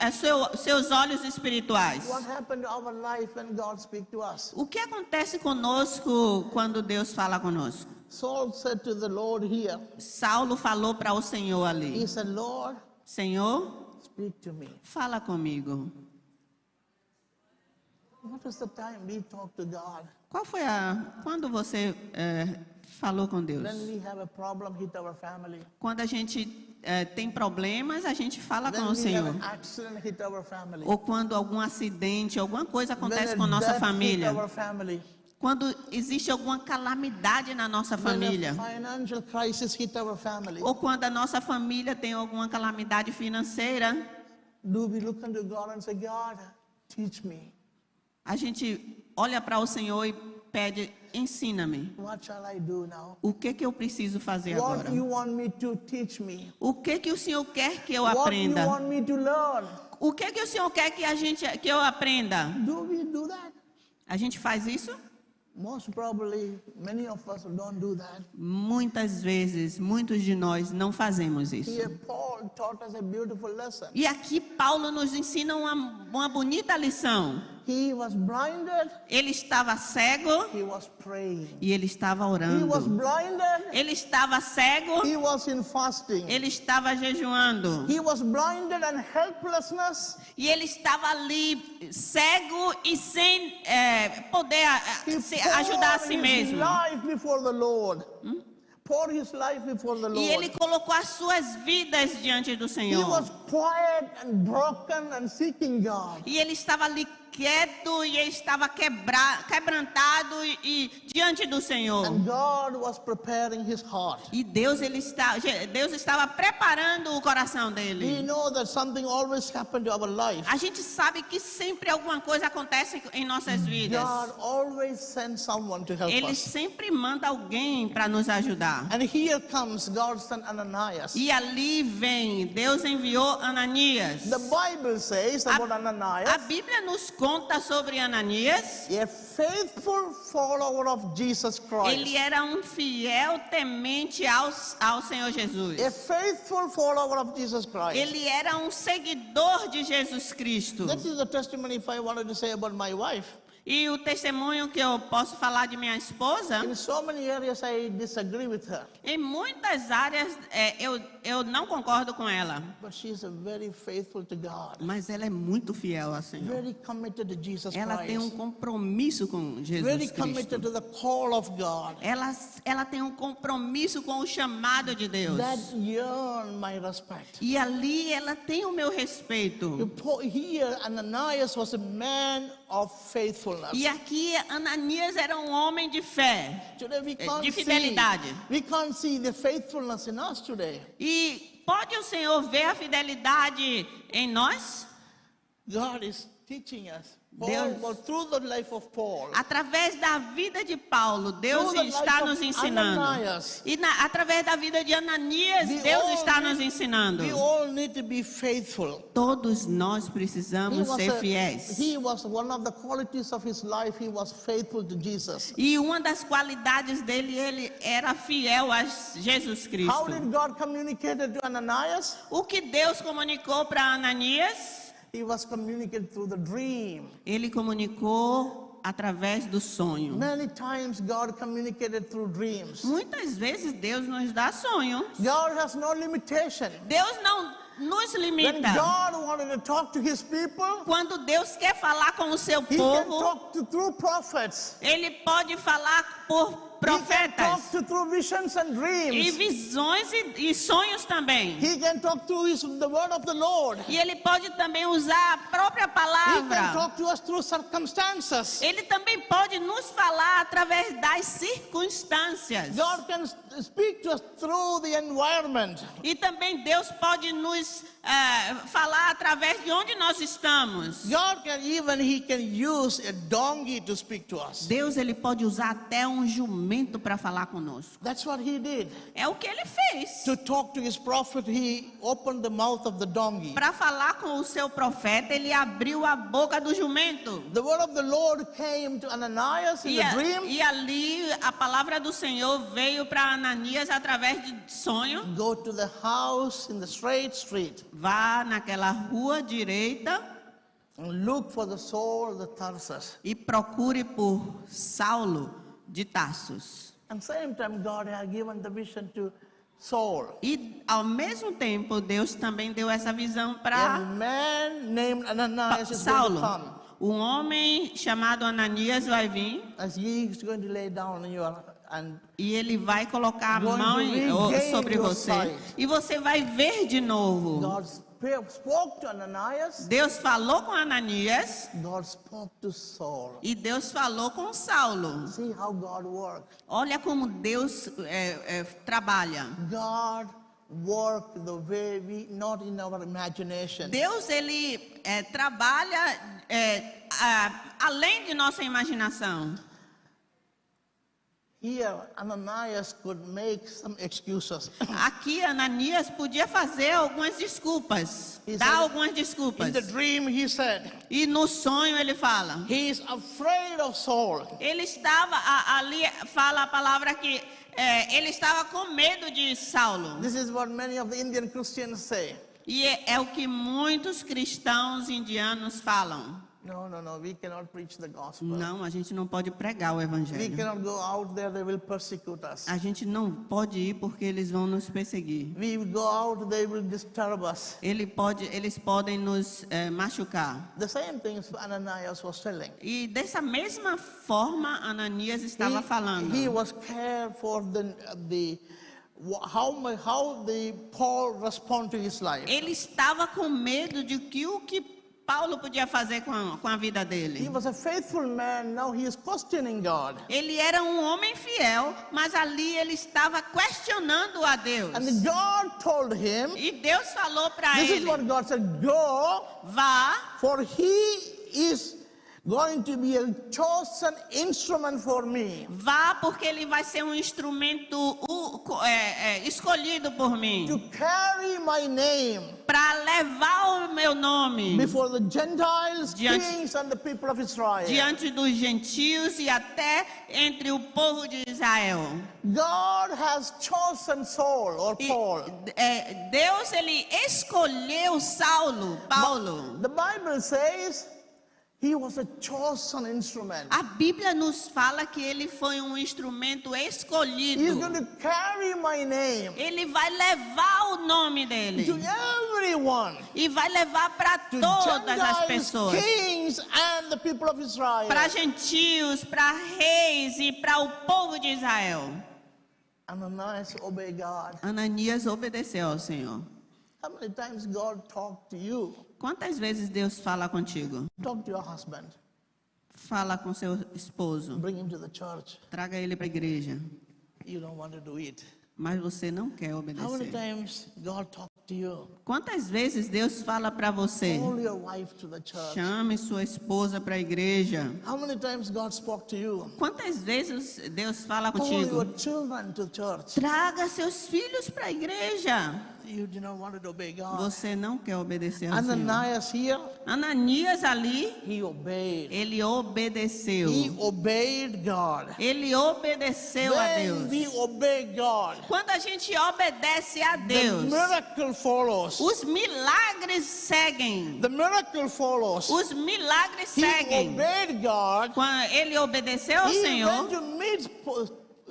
[SPEAKER 2] seus olhos espirituais.
[SPEAKER 1] What happened to our life when God speaks to us?
[SPEAKER 2] O que acontece conosco quando Deus fala conosco?
[SPEAKER 1] Saul said to the Lord here,
[SPEAKER 2] Saulo falou para o Senhor
[SPEAKER 1] he
[SPEAKER 2] ali:
[SPEAKER 1] said, Lord,
[SPEAKER 2] Senhor,
[SPEAKER 1] speak to me.
[SPEAKER 2] fala comigo.
[SPEAKER 1] What is the time we talk to God?
[SPEAKER 2] Quando você falou com Deus?
[SPEAKER 1] When we have a problem hit our family.
[SPEAKER 2] Quando a gente tem problemas, a gente fala com
[SPEAKER 1] When
[SPEAKER 2] o
[SPEAKER 1] we have
[SPEAKER 2] Senhor.
[SPEAKER 1] an accident hit our family.
[SPEAKER 2] Ou quando algum acidente, alguma coisa acontece
[SPEAKER 1] When
[SPEAKER 2] com
[SPEAKER 1] a
[SPEAKER 2] nossa
[SPEAKER 1] death hit
[SPEAKER 2] família.
[SPEAKER 1] our family.
[SPEAKER 2] Quando existe alguma calamidade na nossa família.
[SPEAKER 1] When a financial crisis hit our family.
[SPEAKER 2] Ou quando a nossa família tem alguma calamidade financeira.
[SPEAKER 1] Do we look unto God and say, God, teach me.
[SPEAKER 2] A gente olha para o Senhor e pede: ensina-me.
[SPEAKER 1] What shall I do now?
[SPEAKER 2] O que eu preciso fazer
[SPEAKER 1] What
[SPEAKER 2] agora?
[SPEAKER 1] you want me to teach me?
[SPEAKER 2] O que o Senhor quer que eu
[SPEAKER 1] What you
[SPEAKER 2] aprenda?
[SPEAKER 1] want me to learn?
[SPEAKER 2] O que o Senhor quer que eu aprenda?
[SPEAKER 1] Do we do that?
[SPEAKER 2] A gente faz isso?
[SPEAKER 1] Most probably, many of us don't do that.
[SPEAKER 2] Muitas vezes, muitos de nós não fazemos isso.
[SPEAKER 1] Here, Paul taught us a beautiful lesson.
[SPEAKER 2] E aqui Paulo nos ensina uma bonita lição.
[SPEAKER 1] He was blinded,
[SPEAKER 2] Ele estava cego
[SPEAKER 1] he was praying.
[SPEAKER 2] e ele estava
[SPEAKER 1] He was
[SPEAKER 2] orando.
[SPEAKER 1] blinded,
[SPEAKER 2] Ele estava cego,
[SPEAKER 1] he was in fasting.
[SPEAKER 2] ele estava jejuando.
[SPEAKER 1] He was blinded and helplessness.
[SPEAKER 2] E ele estava ali cego e sem poder
[SPEAKER 1] He
[SPEAKER 2] ajudar a si
[SPEAKER 1] poured his
[SPEAKER 2] mesmo.
[SPEAKER 1] life before the Lord. Poured his life before the
[SPEAKER 2] E ele
[SPEAKER 1] Lord.
[SPEAKER 2] colocou as suas vidas diante do
[SPEAKER 1] He
[SPEAKER 2] Senhor.
[SPEAKER 1] was quiet and broken and seeking God.
[SPEAKER 2] E ele estava ali quieto e ele estava quebrantado e diante do Senhor.
[SPEAKER 1] And God was preparing his heart.
[SPEAKER 2] E Deus estava preparando o coração
[SPEAKER 1] We
[SPEAKER 2] dele.
[SPEAKER 1] know that something always happened to our life.
[SPEAKER 2] A gente sabe que sempre alguma coisa acontece em nossas vidas.
[SPEAKER 1] God always sends someone to help
[SPEAKER 2] Ele
[SPEAKER 1] us.
[SPEAKER 2] sempre manda alguém para nos ajudar.
[SPEAKER 1] And here comes God sent Ananias.
[SPEAKER 2] E ali vem, Deus enviou Ananias.
[SPEAKER 1] The Bible says about
[SPEAKER 2] A
[SPEAKER 1] Ananias,
[SPEAKER 2] Bíblia nos conta sobre Ananias.
[SPEAKER 1] a faithful follower of Jesus Christ.
[SPEAKER 2] Ele era um fiel temente ao Senhor Jesus.
[SPEAKER 1] A faithful follower of Jesus Christ.
[SPEAKER 2] Ele era um seguidor de Jesus Cristo.
[SPEAKER 1] That is the testimony if I wanted to say about my wife.
[SPEAKER 2] E o testemunho que eu posso falar de minha esposa,
[SPEAKER 1] In so many areas I disagree with her,
[SPEAKER 2] em muitas áreas eu não concordo com ela.
[SPEAKER 1] but she is very faithful to God.
[SPEAKER 2] Mas ela é muito fiel ao Senhor.
[SPEAKER 1] Very committed to Jesus
[SPEAKER 2] Ela tem um
[SPEAKER 1] Christ.
[SPEAKER 2] compromisso com
[SPEAKER 1] Very
[SPEAKER 2] Jesus
[SPEAKER 1] committed
[SPEAKER 2] Cristo.
[SPEAKER 1] to the call of God.
[SPEAKER 2] Ela tem um compromisso com o chamado de Deus.
[SPEAKER 1] That earned my respect.
[SPEAKER 2] E ali ela tem o meu respeito.
[SPEAKER 1] Here, Ananias was a man of faithfulness.
[SPEAKER 2] E aqui Ananias era um homem de fé,
[SPEAKER 1] Today we can't
[SPEAKER 2] de
[SPEAKER 1] see,
[SPEAKER 2] fidelidade.
[SPEAKER 1] we can't see the faithfulness in us today.
[SPEAKER 2] E pode o Senhor ver a fidelidade em nós?
[SPEAKER 1] God is teaching us.
[SPEAKER 2] Deus-
[SPEAKER 1] Paul, through the life of Paul,
[SPEAKER 2] Através da vida de Paulo, Deus
[SPEAKER 1] Through the
[SPEAKER 2] está
[SPEAKER 1] life
[SPEAKER 2] nos
[SPEAKER 1] of
[SPEAKER 2] ensinando.
[SPEAKER 1] Ananias.
[SPEAKER 2] E através da vida de Ananias,
[SPEAKER 1] we
[SPEAKER 2] Deus
[SPEAKER 1] all
[SPEAKER 2] está
[SPEAKER 1] need-
[SPEAKER 2] nos ensinando.
[SPEAKER 1] We all need to be faithful.
[SPEAKER 2] Todos nós
[SPEAKER 1] He
[SPEAKER 2] precisamos
[SPEAKER 1] was,
[SPEAKER 2] ser fiéis.
[SPEAKER 1] he was one of the qualities of his life. He was faithful to Jesus.
[SPEAKER 2] E uma das qualidades dele, ele era fiel a Jesus
[SPEAKER 1] How
[SPEAKER 2] Cristo.
[SPEAKER 1] did God communicate to Ananias?
[SPEAKER 2] O que Deus comunicou para Ananias,
[SPEAKER 1] He was communicated through the dream.
[SPEAKER 2] ele comunicou através do sonho.
[SPEAKER 1] Many times God communicated through dreams.
[SPEAKER 2] Muitas vezes Deus nos dá sonho.
[SPEAKER 1] God has no limitation.
[SPEAKER 2] Deus não nos
[SPEAKER 1] When
[SPEAKER 2] limita.
[SPEAKER 1] God wanted to talk to his people,
[SPEAKER 2] Quando Deus quer falar com o seu
[SPEAKER 1] he can
[SPEAKER 2] povo,
[SPEAKER 1] talk through prophets.
[SPEAKER 2] ele pode falar por
[SPEAKER 1] He can
[SPEAKER 2] profetas
[SPEAKER 1] talk through visions and
[SPEAKER 2] e
[SPEAKER 1] dreams.
[SPEAKER 2] visões e sonhos também.
[SPEAKER 1] He can talk through the word of the Lord.
[SPEAKER 2] E ele pode também usar a própria
[SPEAKER 1] He can
[SPEAKER 2] palavra.
[SPEAKER 1] talk to us through circumstances.
[SPEAKER 2] Ele também pode nos falar através das circunstâncias.
[SPEAKER 1] God can speak to us through the environment.
[SPEAKER 2] E também Deus pode nos falar através de onde nós estamos.
[SPEAKER 1] God can he can use a donkey to speak to us.
[SPEAKER 2] Deus ele pode usar até um jumento para falar conosco.
[SPEAKER 1] That's what he did.
[SPEAKER 2] É o que ele fez.
[SPEAKER 1] To talk to his prophet, he opened the mouth of the donkey.
[SPEAKER 2] Para falar com o seu profeta, ele abriu a boca do jumento.
[SPEAKER 1] The word of the Lord came to Ananias in the dream.
[SPEAKER 2] E ali a palavra do Senhor veio para Ananias através de sonho.
[SPEAKER 1] Go to the house in the straight street
[SPEAKER 2] Vá naquela rua direita
[SPEAKER 1] and look for the Saul of the Tarsus.
[SPEAKER 2] e procure por Saulo de Tarsus.
[SPEAKER 1] And same time, God had given the vision to Saul.
[SPEAKER 2] E ao mesmo tempo, Deus também deu essa visão
[SPEAKER 1] A
[SPEAKER 2] para
[SPEAKER 1] man named Ananias is going to
[SPEAKER 2] Saulo.
[SPEAKER 1] come.
[SPEAKER 2] Um homem chamado Ananias vai vir
[SPEAKER 1] As he is going to lay down on you and
[SPEAKER 2] e ele vai colocar a
[SPEAKER 1] Going to
[SPEAKER 2] mão
[SPEAKER 1] regain
[SPEAKER 2] sobre
[SPEAKER 1] your
[SPEAKER 2] você.
[SPEAKER 1] sight.
[SPEAKER 2] E você vai ver de novo.
[SPEAKER 1] God spoke to Ananias.
[SPEAKER 2] Deus falou com Ananias
[SPEAKER 1] God spoke to Saul.
[SPEAKER 2] e Deus falou com Saulo.
[SPEAKER 1] See how God works.
[SPEAKER 2] Olha como Deus trabalha.
[SPEAKER 1] God works the way we, not in our imagination.
[SPEAKER 2] Deus, ele trabalha além de nossa imaginação.
[SPEAKER 1] Here, Ananias could make some excuses.
[SPEAKER 2] Aqui, Ananias podia fazer algumas desculpas,
[SPEAKER 1] He
[SPEAKER 2] dar
[SPEAKER 1] said-
[SPEAKER 2] algumas desculpas.
[SPEAKER 1] In the dream, he said,
[SPEAKER 2] E no sonho ele fala.
[SPEAKER 1] he is afraid of Saul.
[SPEAKER 2] Ele estava, ali fala a palavra que ele estava com medo de Saulo.
[SPEAKER 1] This is what many of the Indian Christians say.
[SPEAKER 2] E é o que muitos cristãos indianos falam.
[SPEAKER 1] No, we cannot preach the gospel.
[SPEAKER 2] Não, a gente não pode pregar o
[SPEAKER 1] We
[SPEAKER 2] evangelho.
[SPEAKER 1] cannot go out there, they will persecute us.
[SPEAKER 2] A gente não pode ir porque eles vão nos perseguir.
[SPEAKER 1] We go out, they will disturb us.
[SPEAKER 2] Eles podem nos machucar.
[SPEAKER 1] The same things Ananias was telling.
[SPEAKER 2] E dessa mesma forma, Ananias estava falando.
[SPEAKER 1] He was cared for how the Paul respond to his life.
[SPEAKER 2] Ele estava com medo de que o que Paulo podia fazer com a vida
[SPEAKER 1] He
[SPEAKER 2] dele.
[SPEAKER 1] was a faithful man, now he is questioning God.
[SPEAKER 2] Ele era um homem fiel, mas ali ele estava questionando a Deus.
[SPEAKER 1] And God told him,
[SPEAKER 2] E Deus falou para
[SPEAKER 1] this is
[SPEAKER 2] ele:
[SPEAKER 1] what God said, go,
[SPEAKER 2] vá,
[SPEAKER 1] for he is going to be a chosen instrument for me.
[SPEAKER 2] vá, porque ele vai ser um instrumento escolhido por mim
[SPEAKER 1] To carry my name
[SPEAKER 2] para levar o meu nome
[SPEAKER 1] before the Gentiles,
[SPEAKER 2] Diante-
[SPEAKER 1] kings, and the people of Israel.
[SPEAKER 2] diante dos gentios e até entre o povo de Israel.
[SPEAKER 1] God has chosen Saul or
[SPEAKER 2] E,
[SPEAKER 1] Paul.
[SPEAKER 2] Deus, ele escolheu Paulo.
[SPEAKER 1] The Bible says he was a chosen instrument.
[SPEAKER 2] A Bíblia nos fala que ele foi um instrumento
[SPEAKER 1] He is
[SPEAKER 2] escolhido.
[SPEAKER 1] going to carry my name
[SPEAKER 2] Ele vai levar o nome
[SPEAKER 1] to
[SPEAKER 2] dele
[SPEAKER 1] everyone,
[SPEAKER 2] e vai levar para
[SPEAKER 1] to
[SPEAKER 2] todas as
[SPEAKER 1] Gentiles,
[SPEAKER 2] pessoas,
[SPEAKER 1] kings, and the people of Israel.
[SPEAKER 2] para gentios, para reis e para o povo de Israel.
[SPEAKER 1] Ananias obey God.
[SPEAKER 2] Ananias obedeceu ao Senhor.
[SPEAKER 1] How many times God talked to you?
[SPEAKER 2] Quantas vezes Deus fala contigo?
[SPEAKER 1] Talk to your husband.
[SPEAKER 2] Fala com seu esposo,
[SPEAKER 1] Bring him to the church.
[SPEAKER 2] traga ele para a igreja,
[SPEAKER 1] You don't want to do it.
[SPEAKER 2] mas você não quer
[SPEAKER 1] How many
[SPEAKER 2] obedecer.
[SPEAKER 1] times God talked to you?
[SPEAKER 2] Quantas vezes Deus fala para você?
[SPEAKER 1] Call your wife to the church.
[SPEAKER 2] Chame sua esposa para a igreja.
[SPEAKER 1] How many times God spoke to you?
[SPEAKER 2] Quantas vezes Deus fala
[SPEAKER 1] Call your
[SPEAKER 2] contigo?
[SPEAKER 1] children to church.
[SPEAKER 2] Traga seus filhos para a igreja.
[SPEAKER 1] You do not want to obey God.
[SPEAKER 2] Você não quer obedecer ao Senhor.
[SPEAKER 1] Ananias here,
[SPEAKER 2] Ananias ali,
[SPEAKER 1] he obeyed.
[SPEAKER 2] ele obedeceu.
[SPEAKER 1] He obeyed God.
[SPEAKER 2] Ele obedeceu a
[SPEAKER 1] When we
[SPEAKER 2] Deus.
[SPEAKER 1] obey God,
[SPEAKER 2] Quando a gente obedece a
[SPEAKER 1] the
[SPEAKER 2] Deus,
[SPEAKER 1] miracle follows.
[SPEAKER 2] os milagres seguem.
[SPEAKER 1] The miracle follows.
[SPEAKER 2] Os milagres
[SPEAKER 1] He
[SPEAKER 2] seguem.
[SPEAKER 1] obeyed God.
[SPEAKER 2] Quando ele obedeceu ao
[SPEAKER 1] He
[SPEAKER 2] Senhor
[SPEAKER 1] went to meet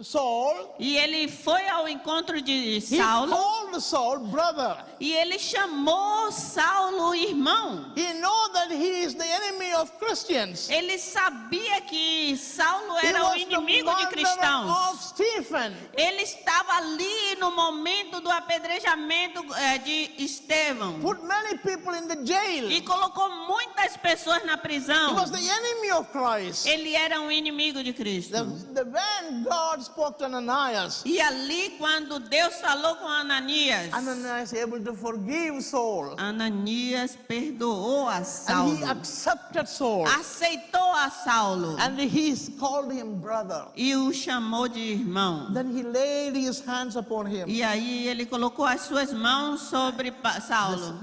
[SPEAKER 1] Saul.
[SPEAKER 2] e ele foi ao encontro de
[SPEAKER 1] He
[SPEAKER 2] Saulo
[SPEAKER 1] called Saul brother.
[SPEAKER 2] e ele chamou Saulo irmão.
[SPEAKER 1] He know that he is the enemy of Christians.
[SPEAKER 2] Ele sabia que Saulo
[SPEAKER 1] He
[SPEAKER 2] era o
[SPEAKER 1] was the
[SPEAKER 2] inimigo de
[SPEAKER 1] murderer
[SPEAKER 2] cristãos.
[SPEAKER 1] of Stephen.
[SPEAKER 2] Ele estava ali no momento do apedrejamento de Estevão
[SPEAKER 1] Put many people in the jail.
[SPEAKER 2] e colocou muitas pessoas na
[SPEAKER 1] He
[SPEAKER 2] prisão.
[SPEAKER 1] was the enemy of Christ.
[SPEAKER 2] Ele era um inimigo de Cristo.
[SPEAKER 1] When God spoke to Ananias,
[SPEAKER 2] E ali, quando Deus falou com Ananias,
[SPEAKER 1] Ananias able to forgive Saul.
[SPEAKER 2] Ananias perdoou a
[SPEAKER 1] And he
[SPEAKER 2] Saulo,
[SPEAKER 1] accepted Saul.
[SPEAKER 2] aceitou a Saulo
[SPEAKER 1] And he called him brother.
[SPEAKER 2] e o chamou de irmão.
[SPEAKER 1] Then he laid his hands upon him.
[SPEAKER 2] E aí ele colocou as suas mãos sobre Saulo.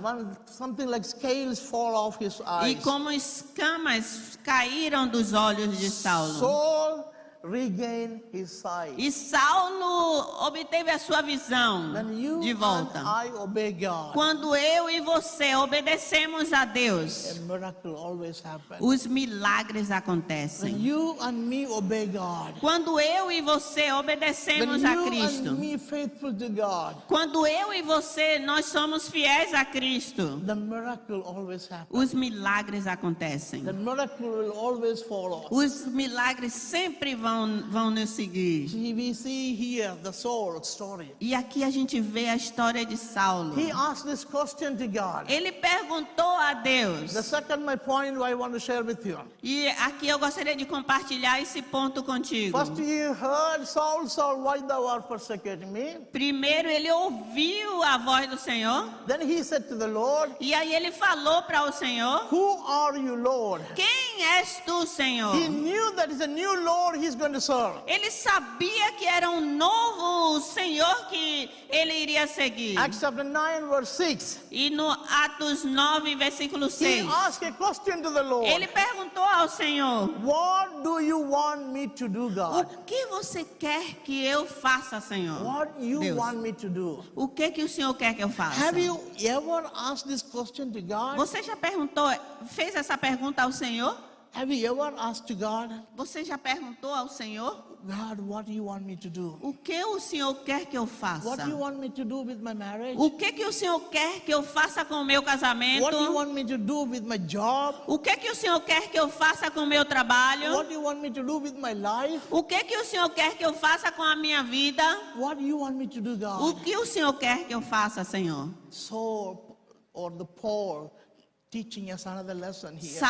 [SPEAKER 1] Something like scales fall off his
[SPEAKER 2] E
[SPEAKER 1] eyes.
[SPEAKER 2] como escamas caíram dos olhos de Saulo.
[SPEAKER 1] Saul regained his sight.
[SPEAKER 2] E Saulo obteve a sua visão
[SPEAKER 1] When you
[SPEAKER 2] de
[SPEAKER 1] and
[SPEAKER 2] volta.
[SPEAKER 1] I obey God,
[SPEAKER 2] Quando eu e você obedecemos a
[SPEAKER 1] a
[SPEAKER 2] Deus,
[SPEAKER 1] miracle always happens.
[SPEAKER 2] os milagres
[SPEAKER 1] When
[SPEAKER 2] acontecem.
[SPEAKER 1] you and me obey God,
[SPEAKER 2] Quando eu e você
[SPEAKER 1] when
[SPEAKER 2] obedecemos a
[SPEAKER 1] you
[SPEAKER 2] Cristo,
[SPEAKER 1] and me faithful to God,
[SPEAKER 2] quando eu e você nós somos fiéis a Cristo,
[SPEAKER 1] the miracle always happens.
[SPEAKER 2] os milagres acontecem.
[SPEAKER 1] The miracle will always follow.
[SPEAKER 2] Os milagres sempre vão nos seguir.
[SPEAKER 1] See, we see here the Saul story.
[SPEAKER 2] E aqui a gente vê a história de Saulo.
[SPEAKER 1] He asked this question to God.
[SPEAKER 2] Ele perguntou a Deus.
[SPEAKER 1] The second my point I want to share with you.
[SPEAKER 2] E aqui eu gostaria de compartilhar esse ponto contigo.
[SPEAKER 1] First he heard, Saul, Saul, why thou art persecuting me?
[SPEAKER 2] Primeiro ele ouviu a voz do Senhor.
[SPEAKER 1] Then he said to the Lord,
[SPEAKER 2] E aí ele falou para o Senhor:
[SPEAKER 1] who are you, Lord?
[SPEAKER 2] Quem és tu, Senhor?
[SPEAKER 1] He knew that is a new Lord he's going to serve.
[SPEAKER 2] Ele sabia que era um novo Senhor que ele iria seguir.
[SPEAKER 1] Acts chapter 9 verse 6.
[SPEAKER 2] E no Atos 9, versículo
[SPEAKER 1] He
[SPEAKER 2] 6,
[SPEAKER 1] asked a question to the Lord.
[SPEAKER 2] ele perguntou ao Senhor:
[SPEAKER 1] What do you want me to do, God?
[SPEAKER 2] o que você quer que eu faça, Senhor?
[SPEAKER 1] What you
[SPEAKER 2] Deus.
[SPEAKER 1] want me to do?
[SPEAKER 2] O que o Senhor quer que eu faça?
[SPEAKER 1] Have you ever asked this question to God?
[SPEAKER 2] Você já perguntou, fez essa pergunta ao Senhor?
[SPEAKER 1] Have you ever asked to God,
[SPEAKER 2] Você já perguntou ao Senhor?
[SPEAKER 1] God, what do you want me to do?
[SPEAKER 2] O que o Senhor quer que eu faça?
[SPEAKER 1] What do you want me to do with my marriage?
[SPEAKER 2] O que o Senhor quer que eu faça com o meu casamento?
[SPEAKER 1] What do you want me to do with my job?
[SPEAKER 2] O que o Senhor quer que eu faça com o meu trabalho?
[SPEAKER 1] What do you want me to do with my life?
[SPEAKER 2] O que o Senhor quer que eu faça com a minha vida?
[SPEAKER 1] What do you want me to do,
[SPEAKER 2] O
[SPEAKER 1] God?
[SPEAKER 2] que o Senhor quer que eu faça, Senhor?
[SPEAKER 1] Saul or the Paul teaching us another lesson here.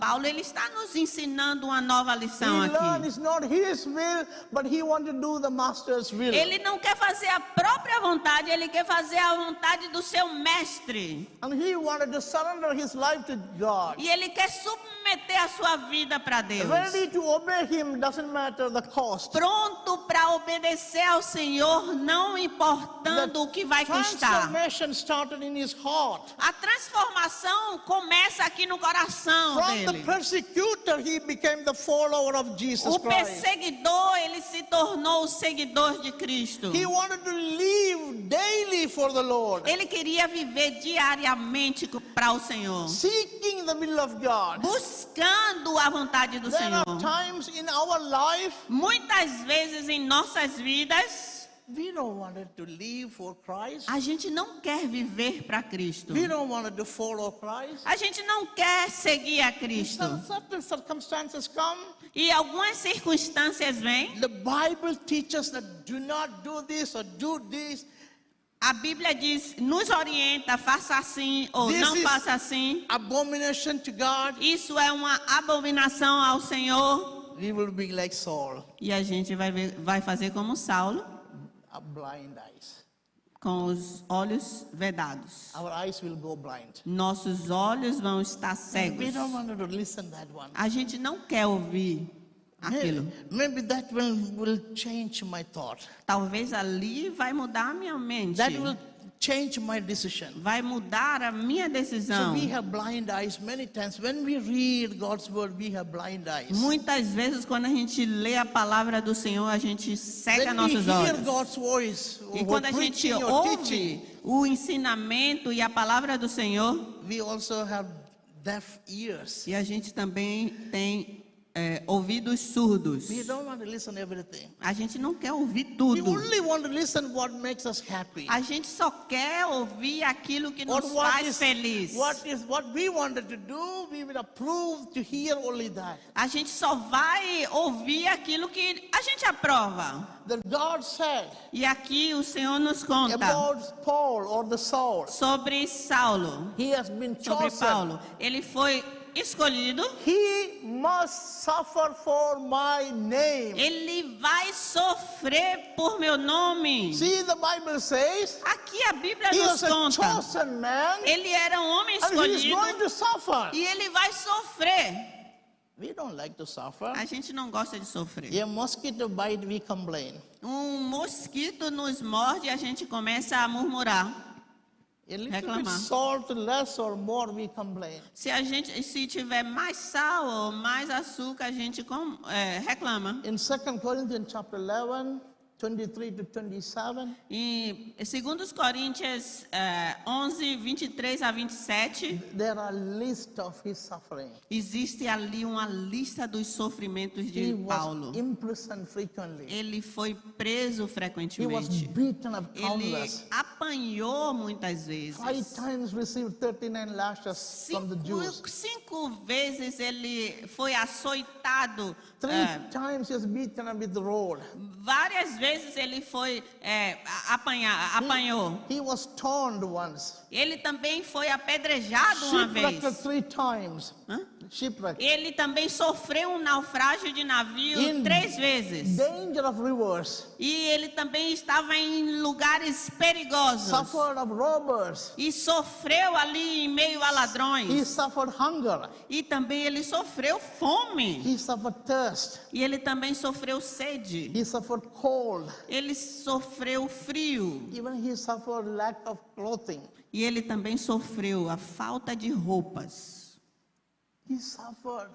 [SPEAKER 2] Paulo, ele está nos ensinando uma nova lição
[SPEAKER 1] He learned
[SPEAKER 2] aqui.
[SPEAKER 1] it's not his will, but he wanted to do the master's will.
[SPEAKER 2] Ele não quer fazer a própria vontade, ele quer fazer a vontade do seu mestre.
[SPEAKER 1] And he wanted to surrender his life to God.
[SPEAKER 2] E ele quer submeter a sua vida para Deus.
[SPEAKER 1] Ready to obey him, doesn't matter the cost.
[SPEAKER 2] Pronto para obedecer ao Senhor, não importando o que vai custar.
[SPEAKER 1] Transformation started in his heart.
[SPEAKER 2] A transformação começa aqui no coração
[SPEAKER 1] From the
[SPEAKER 2] dele.
[SPEAKER 1] persecutor, he became the follower of Jesus
[SPEAKER 2] O
[SPEAKER 1] Christ.
[SPEAKER 2] perseguidor, ele se tornou o seguidor de Cristo.
[SPEAKER 1] He wanted to live daily for the Lord,
[SPEAKER 2] Ele queria viver diariamente para o Senhor,
[SPEAKER 1] seeking the will of God.
[SPEAKER 2] buscando a vontade do
[SPEAKER 1] There
[SPEAKER 2] Senhor.
[SPEAKER 1] are times in our life
[SPEAKER 2] Muitas vezes em nossas vidas,
[SPEAKER 1] we don't want to live for Christ.
[SPEAKER 2] a gente não quer viver para Cristo.
[SPEAKER 1] We don't want to follow Christ.
[SPEAKER 2] A gente não quer seguir a Cristo.
[SPEAKER 1] Some certain circumstances come.
[SPEAKER 2] E algumas circunstâncias vêm.
[SPEAKER 1] The Bible teaches that do not do this or do this.
[SPEAKER 2] A Bíblia diz, nos orienta, faça assim ou
[SPEAKER 1] This
[SPEAKER 2] não
[SPEAKER 1] is-
[SPEAKER 2] faça assim.
[SPEAKER 1] Abomination to God.
[SPEAKER 2] Isso é uma abominação ao Senhor.
[SPEAKER 1] We will be like Saul,
[SPEAKER 2] E a gente vai fazer como Saulo,
[SPEAKER 1] a blind eyes.
[SPEAKER 2] com os olhos vedados.
[SPEAKER 1] Our eyes will go blind.
[SPEAKER 2] Nossos olhos vão estar
[SPEAKER 1] We
[SPEAKER 2] cegos.
[SPEAKER 1] don't want to listen that one.
[SPEAKER 2] A gente não quer ouvir aquilo.
[SPEAKER 1] Maybe that will change my thought.
[SPEAKER 2] Talvez ali vai mudar a minha mente.
[SPEAKER 1] That will change my decision.
[SPEAKER 2] Vai mudar a minha
[SPEAKER 1] So
[SPEAKER 2] decisão.
[SPEAKER 1] we have blind eyes many times. When we read God's word, we have blind eyes.
[SPEAKER 2] Muitas vezes, quando a gente lê a palavra do Senhor, a gente cega
[SPEAKER 1] When we
[SPEAKER 2] nossos
[SPEAKER 1] hear
[SPEAKER 2] olhos.
[SPEAKER 1] God's voice,
[SPEAKER 2] E
[SPEAKER 1] or
[SPEAKER 2] quando a gente
[SPEAKER 1] preaching or
[SPEAKER 2] ouve
[SPEAKER 1] teaching,
[SPEAKER 2] o ensinamento e a palavra do Senhor,
[SPEAKER 1] we also have deaf ears.
[SPEAKER 2] e a gente também tem ouvidos surdos.
[SPEAKER 1] We don't want to listen everything.
[SPEAKER 2] A gente não quer ouvir
[SPEAKER 1] We
[SPEAKER 2] tudo.
[SPEAKER 1] only want to listen what makes us happy.
[SPEAKER 2] A gente só quer ouvir aquilo que
[SPEAKER 1] Or
[SPEAKER 2] nos faz feliz.
[SPEAKER 1] what we wanted to do, we will approve to hear only that.
[SPEAKER 2] A gente só vai ouvir aquilo que a gente aprova.
[SPEAKER 1] That God said
[SPEAKER 2] E aqui o Senhor nos conta
[SPEAKER 1] about Paul or the Saul.
[SPEAKER 2] sobre Saulo,
[SPEAKER 1] He has been
[SPEAKER 2] sobre
[SPEAKER 1] chosen.
[SPEAKER 2] Paulo. Ele foi escolhido.
[SPEAKER 1] He must suffer for my name.
[SPEAKER 2] Ele vai sofrer por meu nome.
[SPEAKER 1] See, the Bible says
[SPEAKER 2] Aqui a Bíblia
[SPEAKER 1] he
[SPEAKER 2] nos
[SPEAKER 1] was a
[SPEAKER 2] conta.
[SPEAKER 1] chosen man
[SPEAKER 2] Ele era um homem
[SPEAKER 1] and he's
[SPEAKER 2] escolhido
[SPEAKER 1] going to suffer.
[SPEAKER 2] e ele vai sofrer.
[SPEAKER 1] We don't like to suffer.
[SPEAKER 2] A gente não gosta de sofrer.
[SPEAKER 1] A mosquito bite, we complain.
[SPEAKER 2] Um mosquito nos morde e a gente começa a murmurar.
[SPEAKER 1] A little bit
[SPEAKER 2] reclamar.
[SPEAKER 1] salt, less or more, we complain.
[SPEAKER 2] Se tiver mais sal ou mais açúcar, a gente reclama.
[SPEAKER 1] In 2 Corinthians chapter 11, 23 to 27,
[SPEAKER 2] E segundo os Coríntios 11, 23 a 27,
[SPEAKER 1] there are lists of his suffering.
[SPEAKER 2] existe ali uma lista dos sofrimentos
[SPEAKER 1] He
[SPEAKER 2] de
[SPEAKER 1] was
[SPEAKER 2] Paulo.
[SPEAKER 1] imprisoned frequently.
[SPEAKER 2] Ele foi preso
[SPEAKER 1] He was
[SPEAKER 2] frequentemente.
[SPEAKER 1] beaten up
[SPEAKER 2] Ele
[SPEAKER 1] countless.
[SPEAKER 2] apanhou muitas vezes.
[SPEAKER 1] 5 times received 39 lashes from the Jews.
[SPEAKER 2] Cinco vezes ele foi açoitado.
[SPEAKER 1] 3 times he was beaten up with the rod.
[SPEAKER 2] Várias vezes ele foi apanhou.
[SPEAKER 1] He was stoned once.
[SPEAKER 2] Ele também foi apedrejado uma
[SPEAKER 1] Shipwrecked
[SPEAKER 2] vez.
[SPEAKER 1] 3 times.
[SPEAKER 2] Hã?
[SPEAKER 1] Shipwrecked.
[SPEAKER 2] Ele também sofreu um naufrágio de navio
[SPEAKER 1] In
[SPEAKER 2] 3 vezes.
[SPEAKER 1] danger of rivers.
[SPEAKER 2] E ele também estava em lugares perigosos.
[SPEAKER 1] Suffered of robbers.
[SPEAKER 2] E sofreu ali em meio a
[SPEAKER 1] He
[SPEAKER 2] ladrões.
[SPEAKER 1] suffered hunger.
[SPEAKER 2] E também ele sofreu fome.
[SPEAKER 1] He suffered thirst.
[SPEAKER 2] E ele também sofreu sede.
[SPEAKER 1] He suffered cold.
[SPEAKER 2] Ele sofreu frio.
[SPEAKER 1] Even he suffered lack of clothing.
[SPEAKER 2] E ele também sofreu a falta de roupas.
[SPEAKER 1] He suffered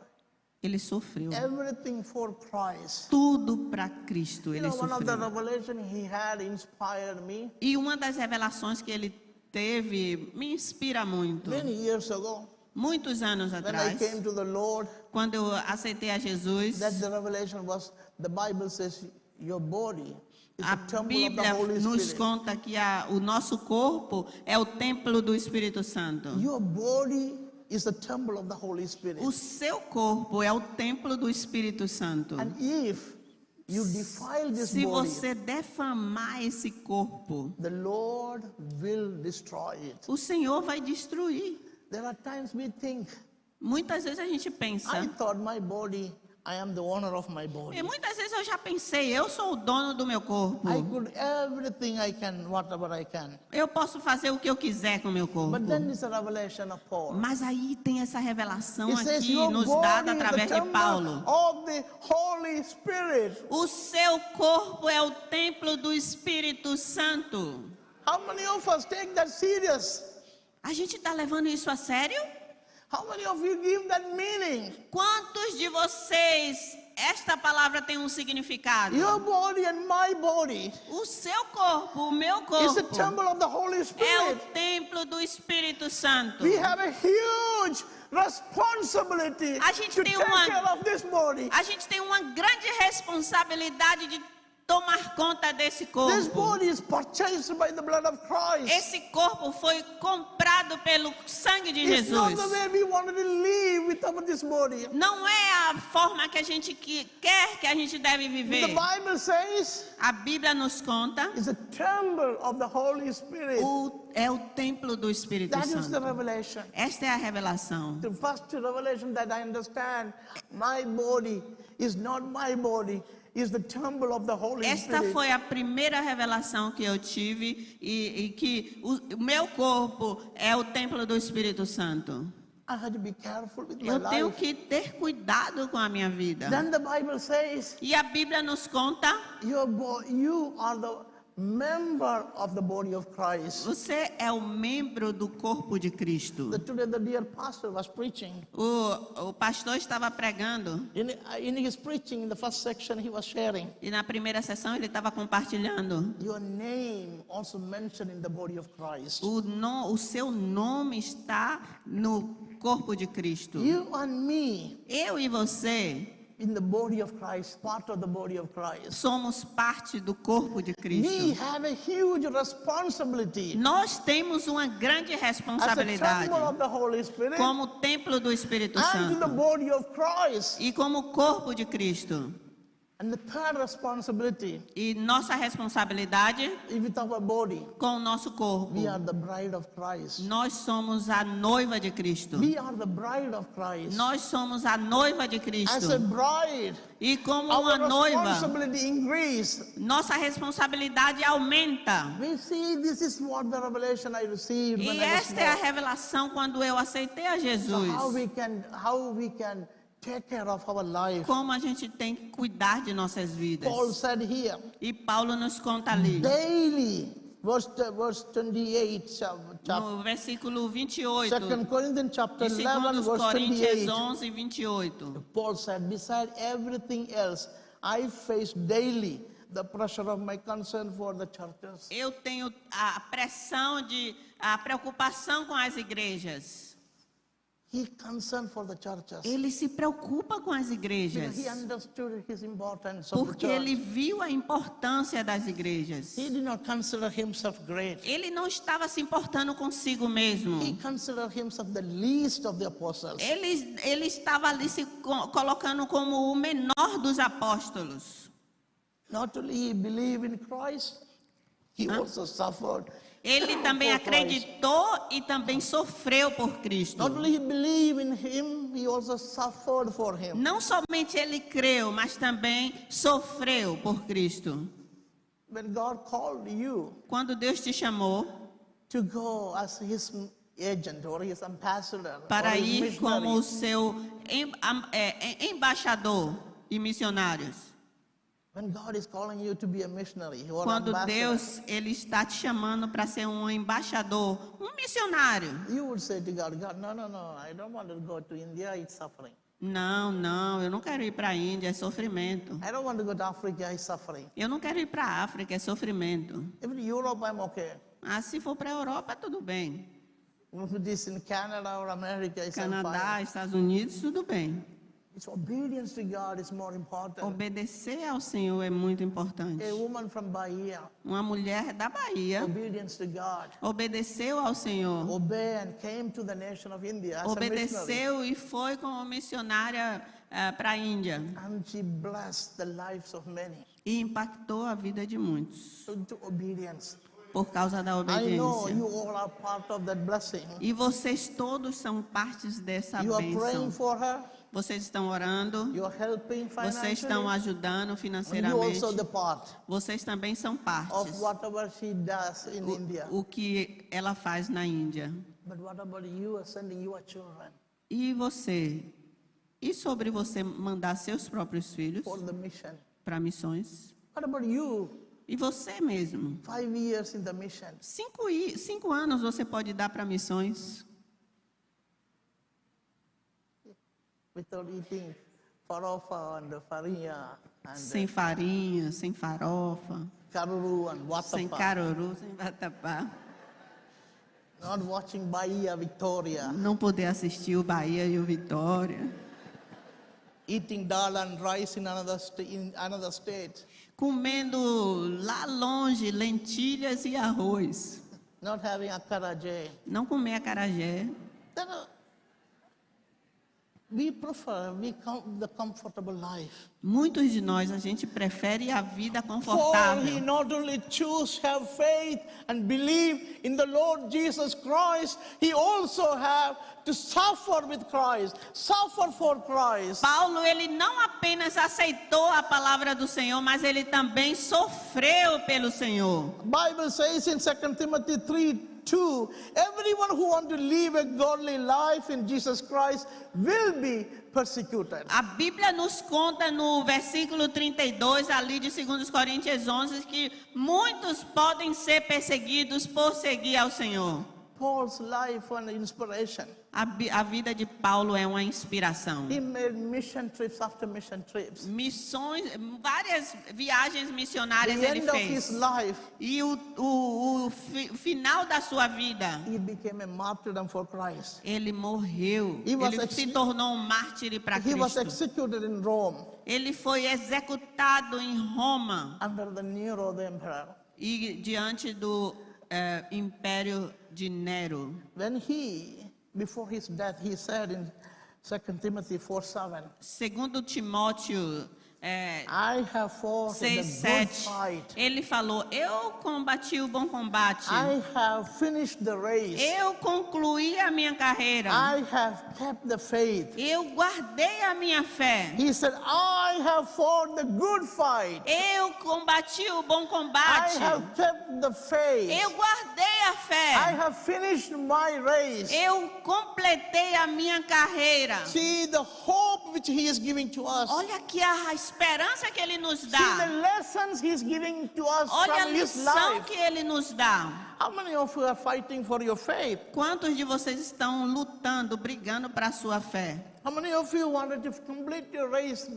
[SPEAKER 2] Ele sofreu
[SPEAKER 1] everything for Christ.
[SPEAKER 2] tudo para Cristo.
[SPEAKER 1] You
[SPEAKER 2] Ele
[SPEAKER 1] know, one of the
[SPEAKER 2] sofreu.
[SPEAKER 1] revelation he had inspired me
[SPEAKER 2] E uma das revelações que ele teve me inspira muito.
[SPEAKER 1] many years ago
[SPEAKER 2] Muitos anos
[SPEAKER 1] when I
[SPEAKER 2] atrás,
[SPEAKER 1] came to the Lord.
[SPEAKER 2] quando eu aceitei a Jesus,
[SPEAKER 1] That the revelation was, the Bible says, your body is
[SPEAKER 2] a
[SPEAKER 1] the temple of the
[SPEAKER 2] Bíblia
[SPEAKER 1] Holy
[SPEAKER 2] nos
[SPEAKER 1] Spirit.
[SPEAKER 2] conta que o nosso corpo é o templo do Espírito Santo.
[SPEAKER 1] Your body is the temple of the Holy Spirit.
[SPEAKER 2] O seu corpo é o templo do Espírito Santo.
[SPEAKER 1] And if you defile this
[SPEAKER 2] Se
[SPEAKER 1] body,
[SPEAKER 2] você defamar esse corpo,
[SPEAKER 1] the Lord will destroy it.
[SPEAKER 2] o Senhor vai destruir.
[SPEAKER 1] There are times we think,
[SPEAKER 2] Muitas vezes a gente pensa,
[SPEAKER 1] I thought my body, I am the owner of my body.
[SPEAKER 2] e muitas vezes eu já pensei, eu sou o dono do meu corpo.
[SPEAKER 1] I could everything I can, whatever I can.
[SPEAKER 2] Eu posso fazer o que eu quiser com o meu corpo.
[SPEAKER 1] But then it's a revelation of Paul.
[SPEAKER 2] Mas aí tem essa revelação
[SPEAKER 1] It says
[SPEAKER 2] aqui
[SPEAKER 1] your
[SPEAKER 2] nos
[SPEAKER 1] body
[SPEAKER 2] dada
[SPEAKER 1] is the
[SPEAKER 2] através de
[SPEAKER 1] temple
[SPEAKER 2] Paulo.
[SPEAKER 1] of the Holy Spirit.
[SPEAKER 2] O seu corpo é o templo do Espírito Santo.
[SPEAKER 1] How many of us take that serious?
[SPEAKER 2] A gente está levando isso a sério?
[SPEAKER 1] How many of you give that meaning?
[SPEAKER 2] Quantos de vocês, esta palavra tem um significado?
[SPEAKER 1] Your body and my body
[SPEAKER 2] O seu corpo, o meu
[SPEAKER 1] is the
[SPEAKER 2] corpo,
[SPEAKER 1] temple of the Holy
[SPEAKER 2] é o
[SPEAKER 1] Spirit.
[SPEAKER 2] templo do Espírito Santo.
[SPEAKER 1] We have a huge responsibility
[SPEAKER 2] A gente
[SPEAKER 1] to
[SPEAKER 2] tem
[SPEAKER 1] take
[SPEAKER 2] uma-
[SPEAKER 1] care of this body.
[SPEAKER 2] A gente tem uma grande responsabilidade de tomar conta desse
[SPEAKER 1] This
[SPEAKER 2] corpo.
[SPEAKER 1] body is purchased by the blood of Christ.
[SPEAKER 2] Esse corpo foi comprado pelo sangue de
[SPEAKER 1] It's not
[SPEAKER 2] Jesus.
[SPEAKER 1] the way we wanted to live without this body.
[SPEAKER 2] Não é a forma que a gente quer que a gente deve
[SPEAKER 1] The
[SPEAKER 2] viver.
[SPEAKER 1] Bible says
[SPEAKER 2] A Bíblia nos conta,
[SPEAKER 1] it's a temple of the Holy Spirit.
[SPEAKER 2] é o templo do Espírito
[SPEAKER 1] That is the
[SPEAKER 2] Santo.
[SPEAKER 1] revelation.
[SPEAKER 2] Esta é a revelação.
[SPEAKER 1] The first revelation that I understand, my body is not my body, is the temple of the Holy
[SPEAKER 2] Esta
[SPEAKER 1] Spirit.
[SPEAKER 2] foi a primeira revelação que eu tive e que o meu corpo é o templo do Espírito Santo.
[SPEAKER 1] I had to be careful with my
[SPEAKER 2] Eu tenho
[SPEAKER 1] life.
[SPEAKER 2] que ter cuidado com a minha vida.
[SPEAKER 1] Then the Bible says,
[SPEAKER 2] E a Bíblia nos conta,
[SPEAKER 1] you are the member of the body of Christ.
[SPEAKER 2] você é o membro do corpo de Cristo.
[SPEAKER 1] Today the dear pastor was preaching.
[SPEAKER 2] O pastor estava pregando
[SPEAKER 1] In his preaching, in the first section, he was sharing.
[SPEAKER 2] e na primeira sessão ele estava compartilhando.
[SPEAKER 1] Your name also mentioned in the body of Christ.
[SPEAKER 2] O seu nome está no corpo de Cristo.
[SPEAKER 1] You and me
[SPEAKER 2] Eu e você
[SPEAKER 1] in the body of Christ, part of the body of Christ.
[SPEAKER 2] somos parte do corpo de
[SPEAKER 1] We
[SPEAKER 2] Cristo.
[SPEAKER 1] have a huge responsibility
[SPEAKER 2] Nós temos uma grande
[SPEAKER 1] as a
[SPEAKER 2] responsabilidade
[SPEAKER 1] temple of the Holy Spirit
[SPEAKER 2] como templo do Espírito
[SPEAKER 1] and to the
[SPEAKER 2] Santo
[SPEAKER 1] body of Christ.
[SPEAKER 2] e como corpo de Cristo.
[SPEAKER 1] And the third responsibility
[SPEAKER 2] E nossa responsabilidade
[SPEAKER 1] with our body,
[SPEAKER 2] com o nosso corpo.
[SPEAKER 1] we are the bride of Christ.
[SPEAKER 2] Nós somos a noiva de Cristo.
[SPEAKER 1] We are the bride of Christ.
[SPEAKER 2] Nós somos a noiva de
[SPEAKER 1] As a
[SPEAKER 2] Cristo.
[SPEAKER 1] bride,
[SPEAKER 2] E como
[SPEAKER 1] our
[SPEAKER 2] uma noiva,
[SPEAKER 1] responsibility increases.
[SPEAKER 2] nossa responsabilidade aumenta.
[SPEAKER 1] We see this is what the revelation I received when
[SPEAKER 2] E
[SPEAKER 1] I was
[SPEAKER 2] esta é a
[SPEAKER 1] small.
[SPEAKER 2] revelação quando eu aceitei a
[SPEAKER 1] So
[SPEAKER 2] Jesus.
[SPEAKER 1] how we can take care of our life.
[SPEAKER 2] Como a gente tem que cuidar de nossas vidas.
[SPEAKER 1] Paul said here,
[SPEAKER 2] E Paulo nos conta ali.
[SPEAKER 1] daily verse 28,
[SPEAKER 2] No versículo 28.
[SPEAKER 1] 2 Corinthians chapter
[SPEAKER 2] E
[SPEAKER 1] 11,
[SPEAKER 2] 2
[SPEAKER 1] verse
[SPEAKER 2] Coríntios
[SPEAKER 1] 28.
[SPEAKER 2] 11, 28.
[SPEAKER 1] Paul said, beside everything else, I face daily the pressure of my concern for the churches.
[SPEAKER 2] Eu tenho a preocupação com as igrejas.
[SPEAKER 1] He concerned for the churches.
[SPEAKER 2] Ele se preocupa com as
[SPEAKER 1] Because
[SPEAKER 2] igrejas.
[SPEAKER 1] he understood his importance of the
[SPEAKER 2] Porque
[SPEAKER 1] church.
[SPEAKER 2] ele viu a importância das igrejas.
[SPEAKER 1] He did not consider himself great.
[SPEAKER 2] Ele não estava se importando consigo mesmo.
[SPEAKER 1] He considered himself the least of the apostles.
[SPEAKER 2] Ele estava ali se colocando como o menor dos apóstolos.
[SPEAKER 1] Not only he believed in Christ, he also suffered.
[SPEAKER 2] Ele também
[SPEAKER 1] for Christ.
[SPEAKER 2] acreditou e também sofreu por Cristo.
[SPEAKER 1] Not only he believed in him, he also suffered for him.
[SPEAKER 2] Não somente ele creu, mas também sofreu por Cristo.
[SPEAKER 1] When God called you
[SPEAKER 2] Quando Deus te chamou
[SPEAKER 1] to go as his agent or his ambassador
[SPEAKER 2] para
[SPEAKER 1] or his
[SPEAKER 2] ir
[SPEAKER 1] missionary,
[SPEAKER 2] como o seu embaixador e missionários.
[SPEAKER 1] when God is calling you to be a missionary or
[SPEAKER 2] Quando
[SPEAKER 1] ambassador,
[SPEAKER 2] Deus ele está te chamando para ser um embaixador, um missionário.
[SPEAKER 1] you would say to God, no, I don't want to go to India, it's suffering.
[SPEAKER 2] Não, eu não quero ir para a Índia, é sofrimento.
[SPEAKER 1] I don't want to go to Africa, it's suffering.
[SPEAKER 2] Eu não quero ir para a África, é sofrimento.
[SPEAKER 1] Even Europe, I'm okay.
[SPEAKER 2] Ah, se for para a Europa, tudo bem.
[SPEAKER 1] If it is in Canada or America, it's
[SPEAKER 2] Canadá, Estados Unidos, tudo bem.
[SPEAKER 1] It's obedience to God is more important.
[SPEAKER 2] Obedecer ao Senhor é muito importante.
[SPEAKER 1] A woman from Bahia,
[SPEAKER 2] Uma mulher da Bahia
[SPEAKER 1] obedience to God,
[SPEAKER 2] obedeceu ao Senhor.
[SPEAKER 1] obey and came to the nation of India as a missionary.
[SPEAKER 2] Obedeceu e foi como missionária para a Índia.
[SPEAKER 1] And she blessed the lives of many.
[SPEAKER 2] E impactou a vida de muitos
[SPEAKER 1] To obedience.
[SPEAKER 2] por causa da
[SPEAKER 1] I know
[SPEAKER 2] obediência.
[SPEAKER 1] you all are part of that blessing.
[SPEAKER 2] E vocês todos são partes dessa
[SPEAKER 1] You are praying
[SPEAKER 2] bênção.
[SPEAKER 1] for her,
[SPEAKER 2] Vocês estão orando,
[SPEAKER 1] you are helping
[SPEAKER 2] vocês
[SPEAKER 1] financially,
[SPEAKER 2] estão ajudando
[SPEAKER 1] and you
[SPEAKER 2] financeiramente.
[SPEAKER 1] also the part
[SPEAKER 2] Vocês também são
[SPEAKER 1] of
[SPEAKER 2] partes.
[SPEAKER 1] whatever she does in India.
[SPEAKER 2] O que ela faz na Índia.
[SPEAKER 1] But what about you are sending your children
[SPEAKER 2] E você? E sobre você mandar seus próprios filhos
[SPEAKER 1] for the mission?
[SPEAKER 2] para missões?
[SPEAKER 1] What about you?
[SPEAKER 2] E você mesmo?
[SPEAKER 1] 5 years in the mission.
[SPEAKER 2] 5 anos você pode dar para missões
[SPEAKER 1] Without eating farofa and farinha and
[SPEAKER 2] sem farinha, sem farofa,
[SPEAKER 1] karuru and
[SPEAKER 2] sem
[SPEAKER 1] watapa.
[SPEAKER 2] caruru, sem vatapá.
[SPEAKER 1] Not watching Bahia Victoria.
[SPEAKER 2] Não poder assistir o Bahia e o Vitória.
[SPEAKER 1] Eating dal and rice in another state.
[SPEAKER 2] Comendo lá longe lentilhas e arroz.
[SPEAKER 1] Not having acarajé.
[SPEAKER 2] Não comer acarajé.
[SPEAKER 1] Then, we prefer the comfortable life.
[SPEAKER 2] Muitos de nós, a gente prefere a vida
[SPEAKER 1] For he
[SPEAKER 2] confortável.
[SPEAKER 1] not only choose have faith and believe in the Lord Jesus Christ, he also have to suffer with Christ, suffer for Christ.
[SPEAKER 2] Paulo, ele não apenas aceitou a palavra do Senhor, mas ele também sofreu pelo Senhor.
[SPEAKER 1] Bible says in 2 Timothy 3:2, everyone who wants to live a godly life in Jesus Christ will be persecuted.
[SPEAKER 2] A Bíblia nos conta no versículo 32, ali de 2 Coríntios 11, que muitos podem ser perseguidos por seguir ao Senhor.
[SPEAKER 1] Paul's life an inspiration.
[SPEAKER 2] A vida de Paulo é uma inspiração.
[SPEAKER 1] He made mission trips after mission trips.
[SPEAKER 2] Missões, várias viagens missionárias
[SPEAKER 1] The
[SPEAKER 2] ele
[SPEAKER 1] end of his
[SPEAKER 2] fez.
[SPEAKER 1] life,
[SPEAKER 2] E o final da sua vida,
[SPEAKER 1] he became a martyrdom for Christ.
[SPEAKER 2] ele morreu.
[SPEAKER 1] He was
[SPEAKER 2] Ele se tornou um mártir para
[SPEAKER 1] He was
[SPEAKER 2] Cristo.
[SPEAKER 1] executed in Rome
[SPEAKER 2] Ele foi executado em Roma
[SPEAKER 1] under the Nero, the emperor.
[SPEAKER 2] e diante do Império de Nero.
[SPEAKER 1] When before his death, he said in 2 Timothy 4:7,
[SPEAKER 2] Segundo Timóteo
[SPEAKER 1] I have fought the
[SPEAKER 2] 6,
[SPEAKER 1] good
[SPEAKER 2] 7,
[SPEAKER 1] fight.
[SPEAKER 2] ele falou: eu combati o bom combate.
[SPEAKER 1] I have finished the race.
[SPEAKER 2] Eu concluí a minha carreira.
[SPEAKER 1] I have kept the faith.
[SPEAKER 2] Eu guardei a minha fé.
[SPEAKER 1] He said, I have fought the good fight.
[SPEAKER 2] Eu combati o bom
[SPEAKER 1] I
[SPEAKER 2] combate.
[SPEAKER 1] have kept the faith.
[SPEAKER 2] Eu guardei a
[SPEAKER 1] I
[SPEAKER 2] fé.
[SPEAKER 1] have finished my race.
[SPEAKER 2] Eu completei a minha carreira.
[SPEAKER 1] See the hope which he is giving to us.
[SPEAKER 2] Olha aqui a esperança que Ele nos
[SPEAKER 1] See the
[SPEAKER 2] dá.
[SPEAKER 1] lessons He's giving to us
[SPEAKER 2] Olha a
[SPEAKER 1] from His
[SPEAKER 2] lição
[SPEAKER 1] life.
[SPEAKER 2] que Ele nos dá.
[SPEAKER 1] How many of you are fighting for your faith?
[SPEAKER 2] Quantos de vocês estão lutando, brigando para a sua fé?
[SPEAKER 1] How many of you wanted to complete your race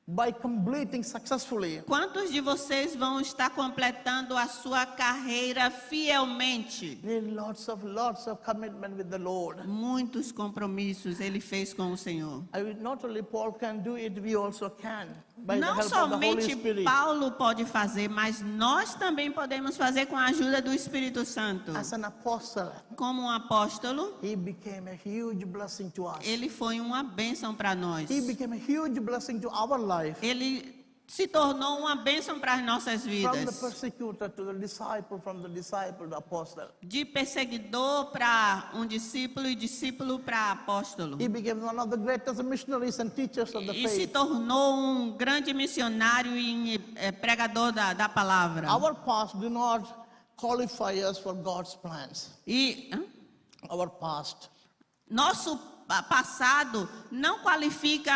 [SPEAKER 1] by completing successfully?
[SPEAKER 2] Quantos de vocês vão estar completando a sua carreira fielmente?
[SPEAKER 1] Need lots of commitment with the Lord.
[SPEAKER 2] Muitos compromissos Ele fez com o Senhor.
[SPEAKER 1] Not only Paul can do it, we also can. By the
[SPEAKER 2] Não
[SPEAKER 1] help of the Holy
[SPEAKER 2] somente
[SPEAKER 1] Spirit.
[SPEAKER 2] Paulo pode fazer, mas nós também podemos fazer com a ajuda do Espírito Santo.
[SPEAKER 1] As an apostle,
[SPEAKER 2] Como um apóstolo,
[SPEAKER 1] he became a huge blessing to us.
[SPEAKER 2] ele foi uma bênção para nós.
[SPEAKER 1] He became a huge blessing to our life.
[SPEAKER 2] Ele se tornou uma bênção para as nossas
[SPEAKER 1] From the
[SPEAKER 2] vidas.
[SPEAKER 1] persecutor to the disciple, from the disciple to the apostle.
[SPEAKER 2] De perseguidor para um discípulo e discípulo para apóstolo.
[SPEAKER 1] He became one of the greatest missionaries and teachers of the
[SPEAKER 2] E se
[SPEAKER 1] faith.
[SPEAKER 2] tornou um grande missionário e pregador da palavra.
[SPEAKER 1] Our past do not qualify us for God's plans. Our past.
[SPEAKER 2] Nosso passado não qualifica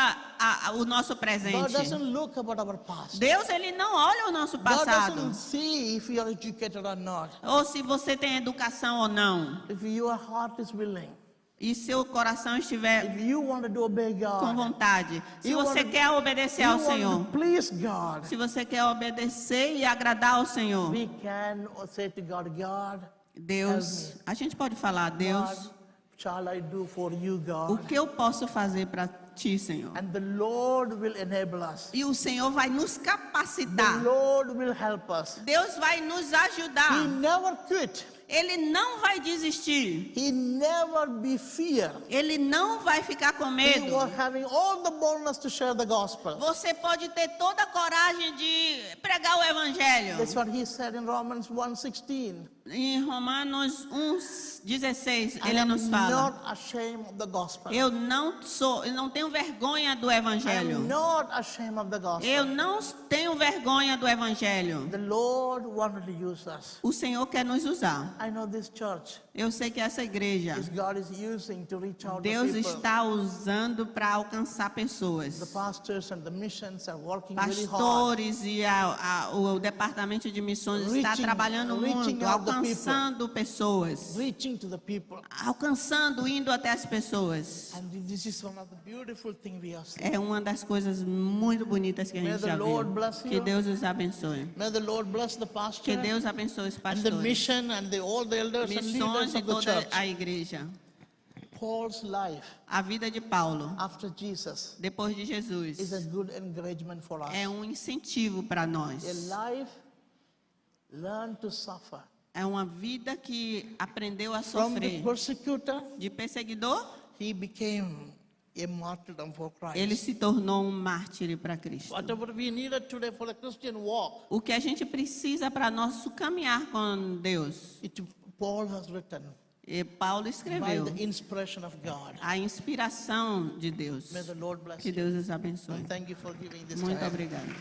[SPEAKER 2] o nosso
[SPEAKER 1] God
[SPEAKER 2] presente.
[SPEAKER 1] doesn't look about our past.
[SPEAKER 2] Deus, Ele não olha o nosso
[SPEAKER 1] God
[SPEAKER 2] passado.
[SPEAKER 1] doesn't see if you are educated or not.
[SPEAKER 2] Ou se você tem educação ou não.
[SPEAKER 1] If your heart is willing.
[SPEAKER 2] E seu coração estiver
[SPEAKER 1] If you want to obey
[SPEAKER 2] com
[SPEAKER 1] God.
[SPEAKER 2] vontade. Se
[SPEAKER 1] You
[SPEAKER 2] você
[SPEAKER 1] wanna-
[SPEAKER 2] quer obedecer
[SPEAKER 1] You
[SPEAKER 2] ao
[SPEAKER 1] want
[SPEAKER 2] Senhor.
[SPEAKER 1] to please God.
[SPEAKER 2] Se você quer obedecer e agradar ao Senhor.
[SPEAKER 1] We can say to God, God,
[SPEAKER 2] Deus, a gente pode falar, Deus,
[SPEAKER 1] what shall I do for you,
[SPEAKER 2] o
[SPEAKER 1] God?
[SPEAKER 2] que eu posso fazer para ti, Senhor?
[SPEAKER 1] And the Lord will enable us.
[SPEAKER 2] E o Senhor vai nos
[SPEAKER 1] The
[SPEAKER 2] capacitar.
[SPEAKER 1] Lord will help us.
[SPEAKER 2] Deus vai nos
[SPEAKER 1] He
[SPEAKER 2] ajudar.
[SPEAKER 1] never quit.
[SPEAKER 2] Ele não vai desistir.
[SPEAKER 1] He never be fear.
[SPEAKER 2] Ele não vai ficar com
[SPEAKER 1] He
[SPEAKER 2] medo.
[SPEAKER 1] was having all the boldness to share the gospel.
[SPEAKER 2] Você pode ter toda a coragem de pregar o evangelho.
[SPEAKER 1] That's what he said in Romans 1:16.
[SPEAKER 2] Em Romanos 1:16,
[SPEAKER 1] I
[SPEAKER 2] ele
[SPEAKER 1] am
[SPEAKER 2] nos fala:
[SPEAKER 1] not ashamed of the gospel.
[SPEAKER 2] eu não tenho vergonha do
[SPEAKER 1] I am
[SPEAKER 2] evangelho.
[SPEAKER 1] not ashamed of the gospel.
[SPEAKER 2] Eu não tenho vergonha do evangelho.
[SPEAKER 1] The Lord wanted to use us.
[SPEAKER 2] O Senhor quer nos usar.
[SPEAKER 1] I know this church
[SPEAKER 2] Eu sei que essa igreja,
[SPEAKER 1] is God is using to reach out to
[SPEAKER 2] Deus
[SPEAKER 1] people.
[SPEAKER 2] está usando para alcançar
[SPEAKER 1] The
[SPEAKER 2] pessoas.
[SPEAKER 1] pastors and the missions are working really hard.
[SPEAKER 2] Pastores e o departamento de missões está
[SPEAKER 1] Reaching-
[SPEAKER 2] trabalhando
[SPEAKER 1] reaching
[SPEAKER 2] muito,
[SPEAKER 1] out the
[SPEAKER 2] alcançando pessoas.
[SPEAKER 1] Reaching to the people.
[SPEAKER 2] Alcançando, indo até as pessoas.
[SPEAKER 1] And this is one of the beautiful things we have seen.
[SPEAKER 2] É uma das coisas muito bonitas que a
[SPEAKER 1] May
[SPEAKER 2] gente
[SPEAKER 1] the
[SPEAKER 2] já
[SPEAKER 1] Lord
[SPEAKER 2] viu.
[SPEAKER 1] bless you.
[SPEAKER 2] Que Deus os abençoe.
[SPEAKER 1] May the Lord bless the pastor
[SPEAKER 2] Que Deus abençoe os
[SPEAKER 1] and the
[SPEAKER 2] pastores,
[SPEAKER 1] mission and all the elders and
[SPEAKER 2] missões
[SPEAKER 1] leaders
[SPEAKER 2] e
[SPEAKER 1] of the
[SPEAKER 2] toda
[SPEAKER 1] church.
[SPEAKER 2] a igreja.
[SPEAKER 1] Paul's life
[SPEAKER 2] A vida de Paulo,
[SPEAKER 1] after Jesus
[SPEAKER 2] depois de Jesus,
[SPEAKER 1] is a good encouragement for us.
[SPEAKER 2] é um incentivo para nós.
[SPEAKER 1] A life learned to suffer.
[SPEAKER 2] É uma vida que aprendeu a
[SPEAKER 1] From the
[SPEAKER 2] sofrer.
[SPEAKER 1] persecutor,
[SPEAKER 2] De perseguidor,
[SPEAKER 1] he became a martyrdom for
[SPEAKER 2] ele
[SPEAKER 1] Christ.
[SPEAKER 2] se tornou um mártir para Cristo.
[SPEAKER 1] Whatever we needed today for the Christian walk,
[SPEAKER 2] O que a gente precisa para nosso caminhar com Deus,
[SPEAKER 1] Paul has written
[SPEAKER 2] e Paulo
[SPEAKER 1] by
[SPEAKER 2] escreveu,
[SPEAKER 1] the inspiration of God.
[SPEAKER 2] a inspiração de Deus.
[SPEAKER 1] May the Lord bless
[SPEAKER 2] Que
[SPEAKER 1] you.
[SPEAKER 2] Deus os abençoe.
[SPEAKER 1] And thank you for giving this
[SPEAKER 2] Muito
[SPEAKER 1] time.
[SPEAKER 2] obrigada.